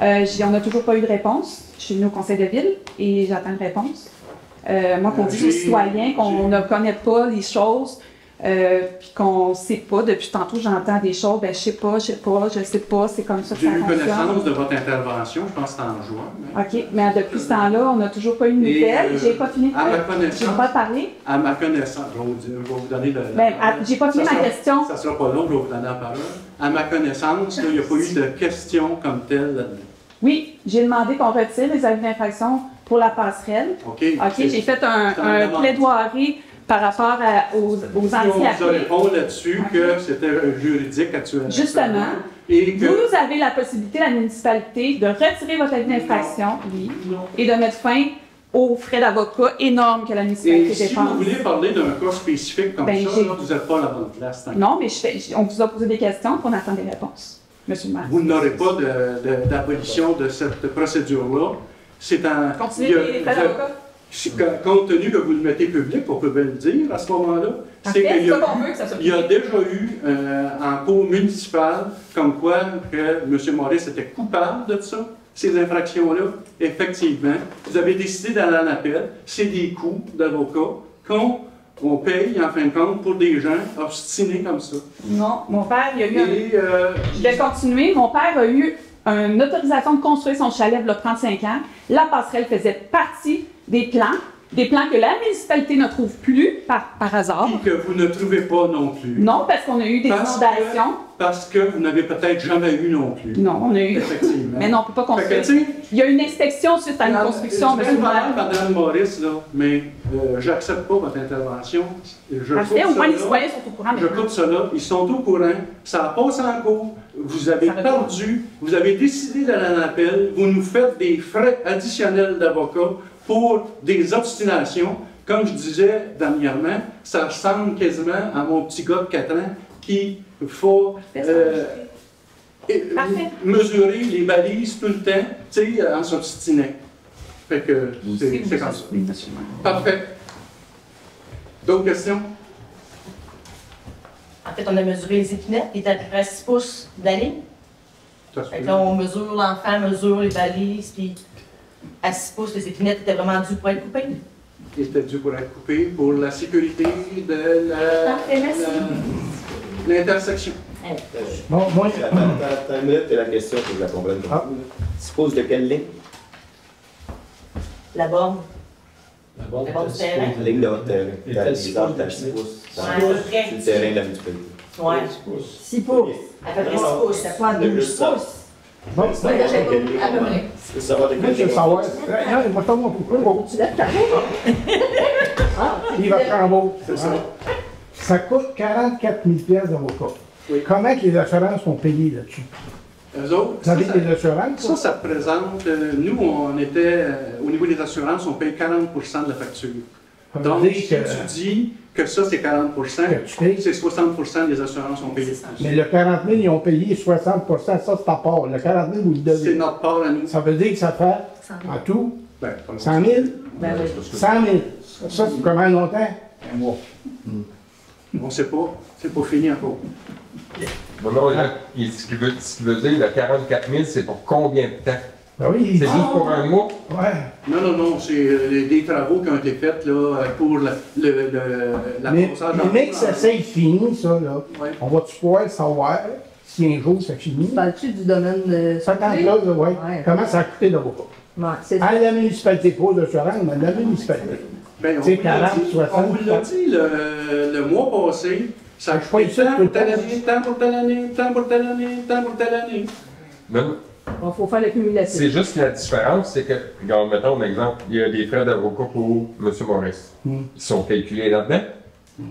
On n'a toujours pas eu de réponse. Je suis venue au conseil de ville et j'attends une réponse. Moi, qu'on dise aux citoyens qu'on ne connaît pas les choses, puis qu'on ne sait pas. Depuis tantôt, j'entends des choses, ben, je sais pas, c'est comme ça que ça fonctionne. J'ai eu connaissance de votre intervention, je pense que c'était en juin. OK, mais depuis ce temps-là, on n'a toujours pas eu de nouvelles. J'ai pas fini j'ai pas parlé. À ma connaissance, je vais vous donner le... j'ai pas fini ma question. Ça sera pas long, je vais vous donner la parole. À ma connaissance, il n'y a pas eu de questions comme telle là-dedans. Oui, j'ai demandé qu'on retire les avis d'infraction pour la passerelle. OK. J'ai fait un plaidoirie par rapport aux anti-appels. On vous a répondu là-dessus que c'était juridique actuellement. Justement. Et que... Vous avez la possibilité, la municipalité, de retirer votre avis d'infraction, oui, et de mettre fin aux frais d'avocat énormes que la municipalité dépense. Et si vous voulez parler d'un cas spécifique comme ça, là, vous n'êtes pas à la bonne place. Non, mais on vous a posé des questions, puis on attend des réponses. Monsieur le maire. Vous n'aurez pas d'abolition de cette procédure-là. C'est un... Continuez les frais d'avocat. Compte tenu que vous le mettez public, on peut bien le dire à ce moment-là, c'est qu'il y a déjà eu en cour municipale comme quoi que M. Maurice était coupable de ça, ces infractions-là. Effectivement, vous avez décidé d'aller en appel. C'est des coûts d'avocat qu'on paye en fin de compte pour des gens obstinés comme ça. Non, mon père, il y a eu je vais continuer. Mon père a eu une autorisation de construire son chalet il y a 35 ans. La passerelle faisait partie des plans que la municipalité ne trouve plus par hasard. Et que vous ne trouvez pas non plus. Non, parce qu'on a eu des inondations. Parce que vous n'avez peut-être jamais eu non plus. Non, on a eu. Effectivement. Mais non, on ne peut pas construire. Il y a une inspection suite à une construction, M. le maire. Mme Maurice, là, mais j'accepte pas votre intervention. Au moins, les citoyens sont au courant. Je coupe cela. Ils sont au courant. Ça passe en cours. Vous avez perdu. Vous avez décidé d'aller en appel. Vous nous faites des frais additionnels d'avocat pour des obstinations. comme je disais dernièrement, ça ressemble quasiment à mon petit gars de 4 ans qui faut mesurer les balises tout le temps, tu sais, en s'obstinant. Fait que c'est comme ça. Parfait. D'autres questions? En fait, on a mesuré les épinettes, qui étaient à peu près 6 pouces d'année. Fait que là, on mesure, l'enfant mesure les balises, puis à 6 pouces, les épinettes étaient vraiment dues pour être coupées. Ils étaient dû pour être coupés pour la sécurité de l'intersection. Bon, moi, attends une minute, c'est la question que je la comprenne pas. Suppose de quelle ligne? La borne. La borne du terrain. La ligne de votre terrain. Les arbres, t'as 6 pouces. C'est le terrain de la municipalité. Ouais. 6 pouces. À peu près 6 pouces. Ça prend 12 pouces. Bon, à peu près. Je veux savoir de moi, quelle je veux ligne. savoir. Non, moi, je t'en montre. Tu lèves ta main. Il va prendre beau. Ça coûte 44 000 d'avocat. Comment que les assurances sont payées là-dessus? Eux autres, Vous avez des assurances? Ça représente, nous, on était, au niveau des assurances, on paye 40% de la facture. Donc, si tu dis que ça, c'est 40%, c'est 60% des assurances ont payé. Mais le 40 000, ils ont payé 60 ça, c'est ta part. Le 40 000, vous le devez. C'est notre part à nous. Ça veut dire que ça fait, en tout, 100 000? 100 000. Ça, c'est combien longtemps? Un mois. On ne sait pas. C'est pas fini encore. Non, non, là, ce qu'il veut dire, le 44 000, c'est pour combien de temps? Ben oui, c'est juste pour un mois? Ouais. Non, c'est des travaux qui ont été faits là, pour l'apprentissage. Mais que ça c'est fini, ça, là, on va-tu pouvoir savoir si un jour ça finit? Parles-tu du domaine de... 50 là, oui. Comment ça a coûté d'avocat? À la municipalité, pas d'assurance, mais à la municipalité. Ben, c'est 40, 60. On vous l'a dit le mois passé, ça a coûté tant pour telle année, tant pour telle année, tant pour telle année, tant pour telle année. Non. Il faut faire l'accumulation. C'est juste la différence, c'est que, regarde, mettons un exemple, il y a des frais d'avocat pour M. Maurice. Ils sont calculés là-dedans?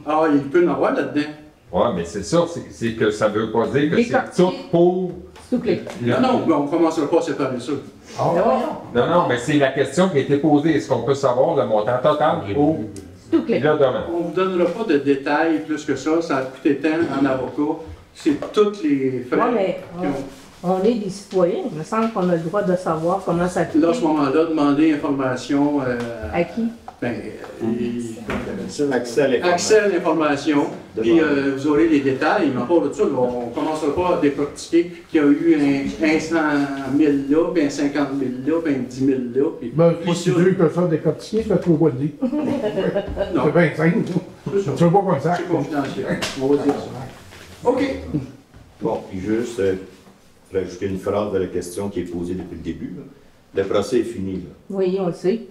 Ah, il peut en avoir là-dedans. Oui, mais c'est ça, c'est que ça veut pas dire que c'est tout pour... Non, mais on ne commencera pas à séparer ça. Non, mais c'est la question qui a été posée. Est-ce qu'on peut savoir le montant total pour le domaine? On ne vous donnera pas de détails plus que ça. Ça a coûté tant en avocat. C'est tous les frais. Oui, mais on est des citoyens. Il me semble qu'on a le droit de savoir comment ça coûte. Là, à ce moment-là, demander information... à qui? Accès à l'information, puis vous aurez les détails, mais à part de ça, on ne commencera pas à décortiquer qu'il y a eu un 100 000 là, puis un 50 000 là, puis un 10 000 là. Puis pas si dur que ça décortiquer, je ne trouve pas le dire. C'est bien simple. Tu ne veux pas comme ça. C'est confidentiel. On va dire ça. OK. Bon, puis juste rajouter une phrase à la question qui est posée depuis le début. Là. Le procès est fini. Là. Oui, on le sait.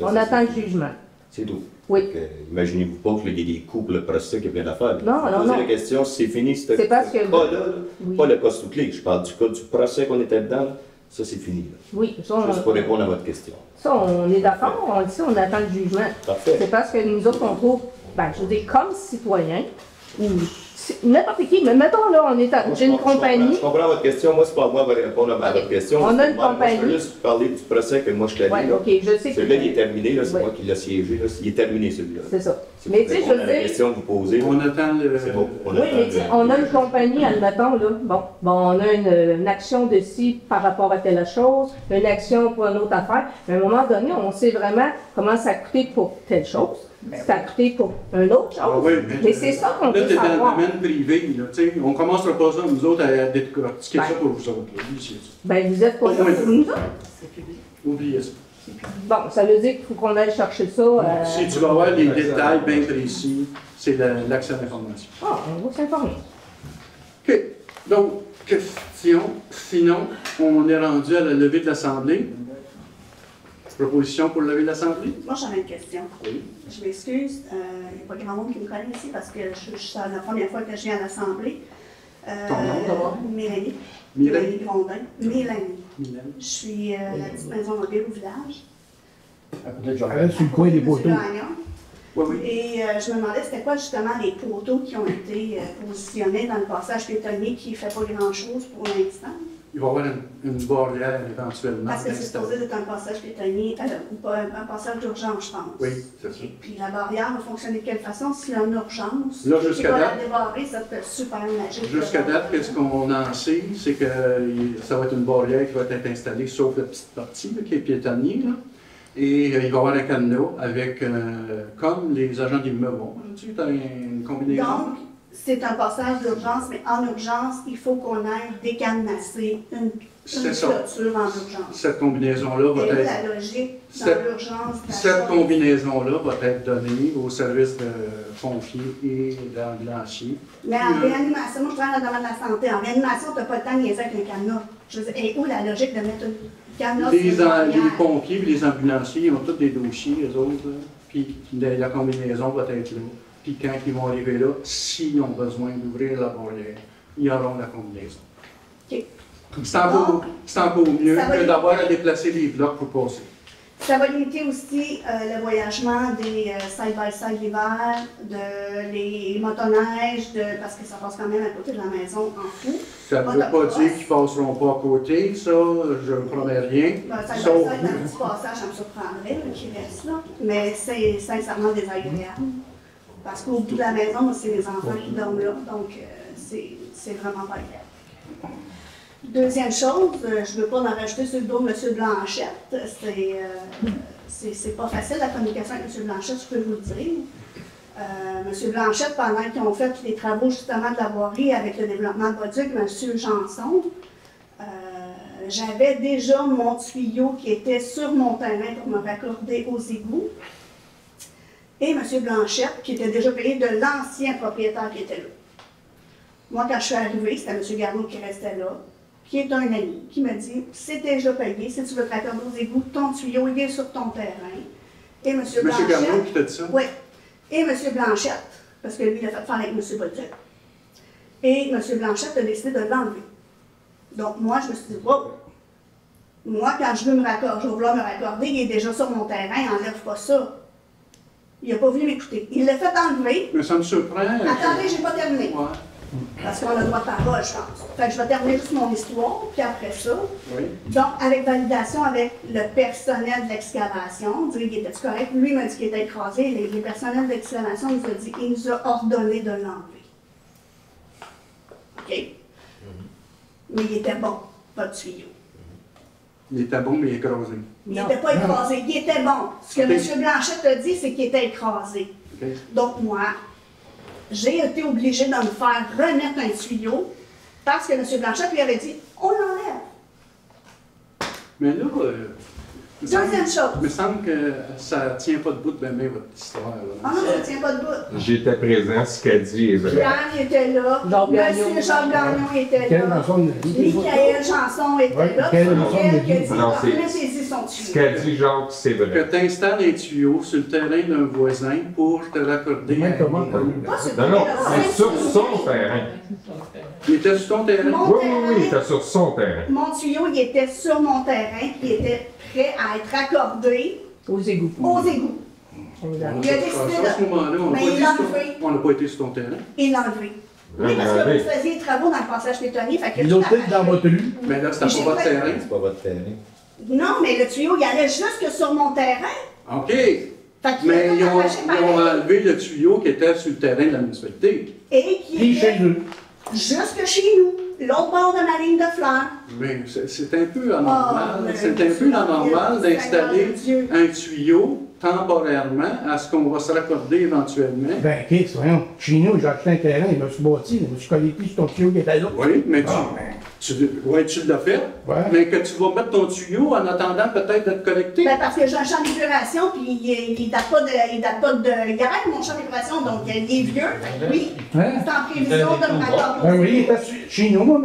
On attend le jugement. C'est tout. Oui. Imaginez-vous pas qu'il y ait des coûts pour le procès qu'il y a plein d'affaires. Non. La question, si c'est fini, c'est parce que pas le cas sous clé. Je parle du cas du procès qu'on était dedans. Là. Ça, c'est fini. Là. Oui. Ça, juste pour répondre à votre question. Ça, on est d'accord. On le sait, on attend le jugement. Parfait. C'est parce que nous autres, on trouve, je veux dire, comme citoyens, ou n'importe qui, mais mettons là, j'ai une compagnie. Je comprends votre question. Moi, c'est pas moi qui vais répondre à votre question. On a une compagnie. Je veux juste parler du procès que moi je t'ai dit. Oui, OK, je sais. Celui-là, il est terminé, là, c'est moi qui l'ai siégé. Là. Il est terminé, celui-là. C'est ça. Mais tu sais, je veux dire. La question que vous posez. On attend le. C'est bon. Oui, mais tu sais, on a une compagnie, admettons, là. Bon, on a une action de ci par rapport à telle chose, une action pour une autre affaire. Mais à un moment donné, on sait vraiment comment ça a coûté pour telle chose. Ça a coûté pour une autre chose. Mais c'est ça qu'on peut savoir. Là, tu es dans le domaine privé. Là, on ne commencera pas ça, nous autres, à décortiquer ça pour vous autres. Là. Vous êtes pas là pour nous autres. Oubliez ça. Bon, ça veut dire qu'il faut qu'on aille chercher ça. Si tu vas avoir les détails bien précis, c'est l'accès à l'information. Ah, on va s'informer. OK. Donc, question. Sinon, on est rendu à la levée de l'Assemblée. Proposition pour lever l'Assemblée? Moi, j'avais une question. Oui. Je m'excuse, il n'y a pas grand monde qui me connaît ici parce que c'est la première fois que je viens à l'Assemblée. Ton nom, d'abord? Mélanie. Mélanie Grondin. Mélanie. Je suis à la petite maison mobile au village. Sur le coin des poteaux. Oui. Et je me demandais c'était quoi justement les poteaux qui ont été positionnés dans le passage piétonnier qui ne fait pas grand-chose pour l'instant. il va y avoir une barrière éventuellement Parce que c'est installée. supposé être un passage piétonnier, ou pas un passage d'urgence, je pense. Oui, c'est ça. Puis la barrière va fonctionner de quelle façon? S'il y a une urgence, Là, jusqu'à tu vas date- la débarrer, ça peut être super magique. Jusqu'à date, qu'est-ce qu'on en sait, c'est que ça va être une barrière qui va être installée, sauf la petite partie là, qui est piétonnier. Là. Et il va y avoir un cadenas avec, comme les agents d'immeubles ont. Tu as une combinaison. Donc, c'est un passage d'urgence, mais en urgence, il faut qu'on aille décadenasser une C'est ça. clôture en urgence. Cette combinaison-là va Et être... la logique dans Cette- l'urgence. Cette combinaison-là va être donnée au service de pompiers et d'ambulanciers. Mais en réanimation, moi je travaille dans le domaine de la santé. En réanimation, tu n'as pas le temps de niaiser avec un cadenas. Je veux dire, et où la logique de mettre une cadenas sur une barrière? Les pompiers et les ambulanciers ont tous des dossiers, eux autres. Là. Puis la combinaison va être là. Puis quand ils vont arriver là, s'ils ont besoin d'ouvrir la barrière, ils auront la combinaison. OK. C'est encore mieux ça va que d'avoir à déplacer les blocs pour passer. Ça va limiter aussi le voyagement des side-by-side l'hiver, les motoneiges, parce que ça passe quand même à côté de la maison en fou. Ça ne veut pas dire qu'ils ne passeront pas à côté, ça, je ne promets rien. Side-by-side, Sauf... un petit passage, ça me surprendrait qui reste là, mais c'est sincèrement désagréable. Parce qu'au bout de la maison, c'est les enfants qui dorment là, donc c'est vraiment pas agréable. Deuxième chose, je ne veux pas en rajouter sur le dos de M. Blanchette. C'est pas facile la communication avec M. Blanchette, je peux vous le dire. M. Blanchette, pendant qu'ils ont fait les travaux justement de la voirie avec le développement de Boduc, M. Janson, j'avais déjà mon tuyau qui était sur mon terrain pour me raccorder aux égouts. Et M. Blanchette, qui était déjà payé de l'ancien propriétaire qui était là. Moi, quand je suis arrivée, c'était M. Garneau qui restait là, qui est un ami, qui m'a dit « C'est déjà payé, si tu veux te raccorder aux égouts, ton tuyau, il est sur ton terrain. » Et M. Blanchette... Garneau qui t'a dit ça? Oui. Et M. Blanchette, parce que lui, il a fait faire avec M. Boduc. Et M. Blanchette a décidé de l'enlever. Donc, moi, je me suis dit « Wow! Moi, quand je veux me raccorder, je vais vouloir me raccorder, il est déjà sur mon terrain, enlève pas ça. » Il n'a pas voulu m'écouter. Il l'a fait enlever. Mais ça me surprend. Attendez, je n'ai pas terminé. Ouais. Parce qu'on a le droit de parole, je pense. Fait que je vais terminer juste mon histoire, puis après ça. Oui. Donc, avec validation avec le personnel de l'excavation, on dirait qu'il était correct. Lui, il m'a dit qu'il était écrasé. Les personnels de l'excavation nous a dit, il nous a ordonné de l'enlever. OK? Mais il était bon, pas de tuyau. Il était bon, mais écrasé. Il n'était pas écrasé, il était bon. Ce que M. Blanchette a dit, c'est qu'il était écrasé. Okay. Donc, moi, j'ai été obligée de me faire remettre un tuyau parce que M. Blanchette lui avait dit on l'enlève. Mais là, Deuxième chose. il me semble que ça ne tient pas debout de bien votre histoire. Là. Ah non, ça ne tient pas debout. J'étais présent, ce qu'elle dit est vrai. Pierre était là, M. Jean Gagnon était Quelle là, chanson de vie? Michael Janson était Ouais, là, quelle c'est chanson elle de qui a vie? dit Non, c'est- remettez-y son Ce tuyau. qu'elle dit, Jacques, c'est Que vrai. tu installes un tuyau sur le terrain d'un voisin pour te raccorder. Mais comment? Pas sur Non, non, le c'est sur son terrain. Il était sur ton terrain? Mon Oui, oui, terrain. oui, il était sur son terrain. Mon tuyau, il était sur mon terrain, puis il était prêt à être raccordé Aux égouts. aux égouts. On a Il a fait décidé ça à ce moment-là, on n'a Mais pas il été l'a sur- enlevé. on n'a pas été sur ton terrain. Il l'a enlevé. Oui, parce que vous faisiez des travaux dans le passage piétonnier, fait que L'hôtel dans votre rue. Mais là, c'était J'ai pas votre fait- terrain. C'est pas votre terrain. Non, mais le tuyau, il allait jusque sur mon terrain. OK. Fait qu'il Mais était ils ont attaché pareil. enlevé le tuyau qui était sur le terrain de la municipalité. Et qui Puis était chez eux. jusque chez nous, l'autre bord de ma ligne de fleurs. Mais c'est un peu anormal. mais C'est un peu anormal Dieu, d'installer Seigneur Dieu. un tuyau temporairement à ce qu'on va se raccorder éventuellement. Ben, OK, voyons. Chez nous, j'ai acheté un terrain, il m'a suis bâti, je me suis connecté sur ton tuyau qui était là. Oui, mais Ah, tu l'as fait. Ouais. Mais que tu vas mettre ton tuyau en attendant peut-être d'être connecté. Ben, parce que j'ai un champ d'épuration, puis il date pas de hier, mon champ d'épuration, donc il est vieux. Oui, Hein? c'est en prévision de me raccorder. Ben oui, il était chez nous, moi,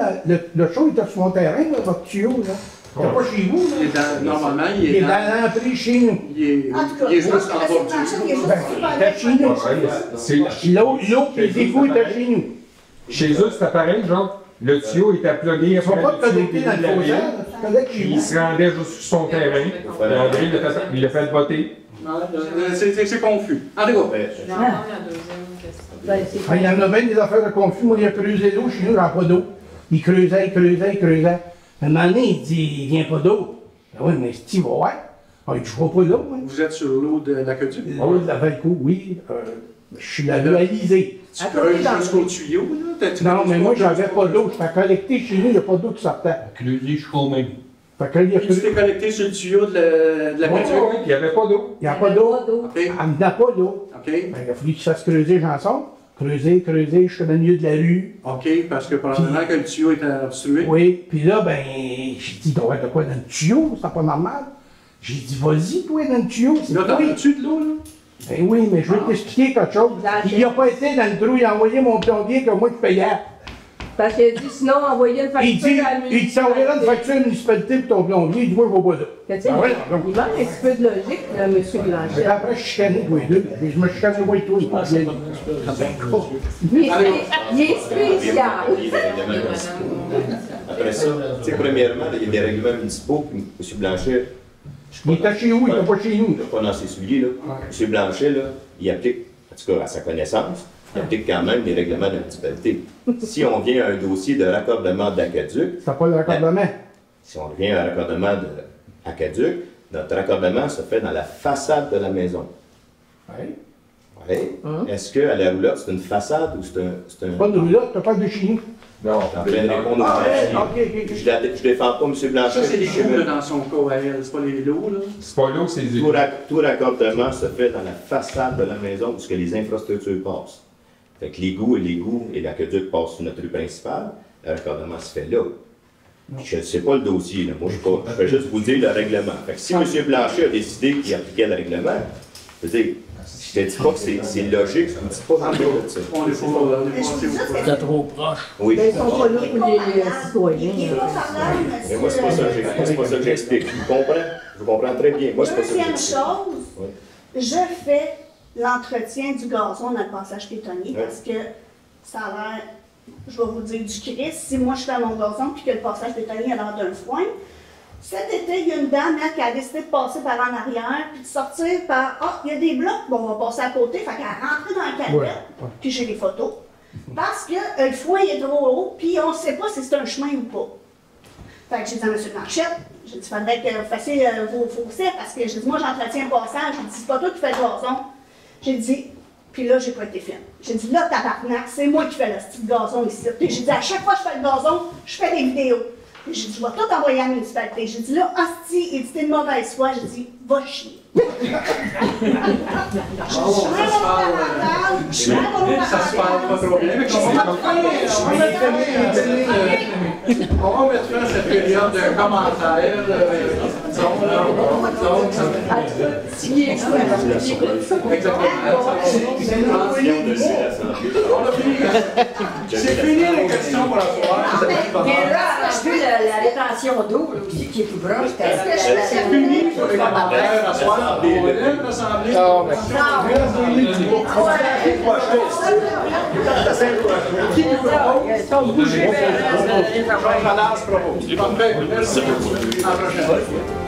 le show était sur mon terrain, là, votre tuyau, là. Il était pas chez vous, Il est là. normalement, Il est dans l'entrée chez nous. il est, En tout cas, il est moi, juste en je bas me suis du il est juste Ben, super il était chez nous. C'est- L'eau, les égouts étaient chez nous. Chez eux, c'était pareil, genre, le tuyau était plugué Ils ne sont après pas le tuyau connectés dans qui le l'avait, fossé, tu connectes chez puis il vous. se rendait juste sur son terrain. Et André, il l'a fait voter. C'est confus. En tout cas, Je vais entendre la deuxième question. Ben, c'est Ah, il y en a bien des affaires de confus. Moi, il a creusé l'eau chez nous, il n'y a pas d'eau. Il creusait. Un moment donné, il dit, il vient pas d'eau. Ben oui, mais Steve va voir. Ah, il dit, je vois pas d'eau. Hein. Vous êtes sur l'eau de l'aqueduc? Ah oui, de la Valco, oui. Je suis la réalisée. Tu creuses jusqu'au tuyau, là? Non, mais moi, j'avais pas d'eau. Je fais collecter chez nous, il n'y a pas d'eau qui sortait. Creuser jusqu'au même. Fait que tu t'es connecté sur le tuyau de l'aqueduc? Oui, il n'y avait pas d'eau. Il n'y a pas d'eau. Okay. Il n'y a pas d'eau. OK. Ben, il a fallu qu'il se fasse creuser, j'en sors. Creuser, je suis dans le milieu de la rue. OK, parce que probablement que le tuyau était obstrué. Oui, puis là, ben, j'ai dit, il doit y avoir de quoi dans le tuyau, c'est pas normal. J'ai dit, vas-y, toi, dans le tuyau. Là, t'en as-tu de l'eau, là? Ben oui, mais je vais t'expliquer quelque chose. Il n'a pas été dans le trou, il a envoyé mon plombier que moi, je payais. Parce qu'il a dit, sinon, envoyer une facture à la municipalité. Il t'enverra une facture à la municipalité pour ton plombier, il dit, moi, je ne vois pas d'eau. Il manque un petit peu de logique, M. Blanchet. Après, je suis chicané, tous les deux. Je me chicanais, moi, et toi. Il est spécial. Après ça, tu sais, premièrement, il y a des règlements municipaux, puis M. Blanchet. Il était chez vous, il n'était pas chez nous. Il n'est pas dans ses souliers, là. M. Blanchet, là, il applique, en tout cas à sa connaissance, il applique quand même les règlements de municipalité. Si on vient à un dossier de raccordement d'aqueduc. C'est pas le raccordement. Si on vient à un raccordement d'aqueduc, notre raccordement se fait dans la façade de la maison. Oui. Oui. Est-ce qu'à la roulotte, c'est une façade ou c'est un. Pas de roulotte, tu parles de chez nous. Non, en train de répondre aux questions. Je défends pas M. Blanchet. Ça, c'est les égouts dans son cas à elle, c'est pas les lots, là? C'est pas l'eau, c'est les égouts. Tout raccordement se fait dans la façade de la maison où les infrastructures passent. Fait que l'égout et l'aqueduc passent sur notre rue principale, le raccordement se fait là. Je ne sais pas le dossier, là. Moi, je vais juste vous dire le règlement. Fait que si M. Blanchet a décidé qu'il appliquait le règlement, je veux dire, je ne dis pas que c'est logique, je ne dis pas grand-chose de ça. On est pas trop proche. Oui. Mais ils sont pas là pour les citoyens. Mais moi, c'est pas ça que j'explique. Je comprends très bien. Moi, c'est pas ça que Deuxième j'explique. chose, je fais l'entretien du gazon dans le passage piétonnier parce que ça a l'air, je vais vous dire, du Christ. Si moi je fais mon gazon puis que le passage piétonnier a l'air d'un foin, cet été, il y a une dame qui a décidé de passer par en arrière puis de sortir par « Ah, il y a des blocs, bon, on va passer à côté. » Fait qu'elle est rentrée dans le calvaire, puis j'ai les photos, parce que le foin est trop haut puis on ne sait pas si c'est un chemin ou pas. Fait que j'ai dit à M. Blanchette, j'ai dit, faudrait que vous fassiez vos fossés, parce que j'ai dit, moi j'entretiens le passage, j'ai dit, c'est pas toi qui fais le gazon. J'ai dit, puis là, j'ai pas été fine. J'ai dit, là, tabarnak, c'est moi qui fais le style gazon ici. Puis j'ai dit, à chaque fois que je fais le gazon, je fais des vidéos. Puis j'ai dit, je vais tout envoyer à la municipalité. J'ai dit, là, hostie, il dit, t'es de mauvaise foi. J'ai dit, va chier. Ça se parle pas trop bien. On va mettre fin à cette période de commentaires. C'est fini les questions pour la soirée. Mais là, j'ai vu la rétention d'eau aussi qui est tout broche. C'est fini pour les commentaires la soirée. Non, mais qui nous propose? Jean-Bernard propose. Parfait, merci. À la prochaine.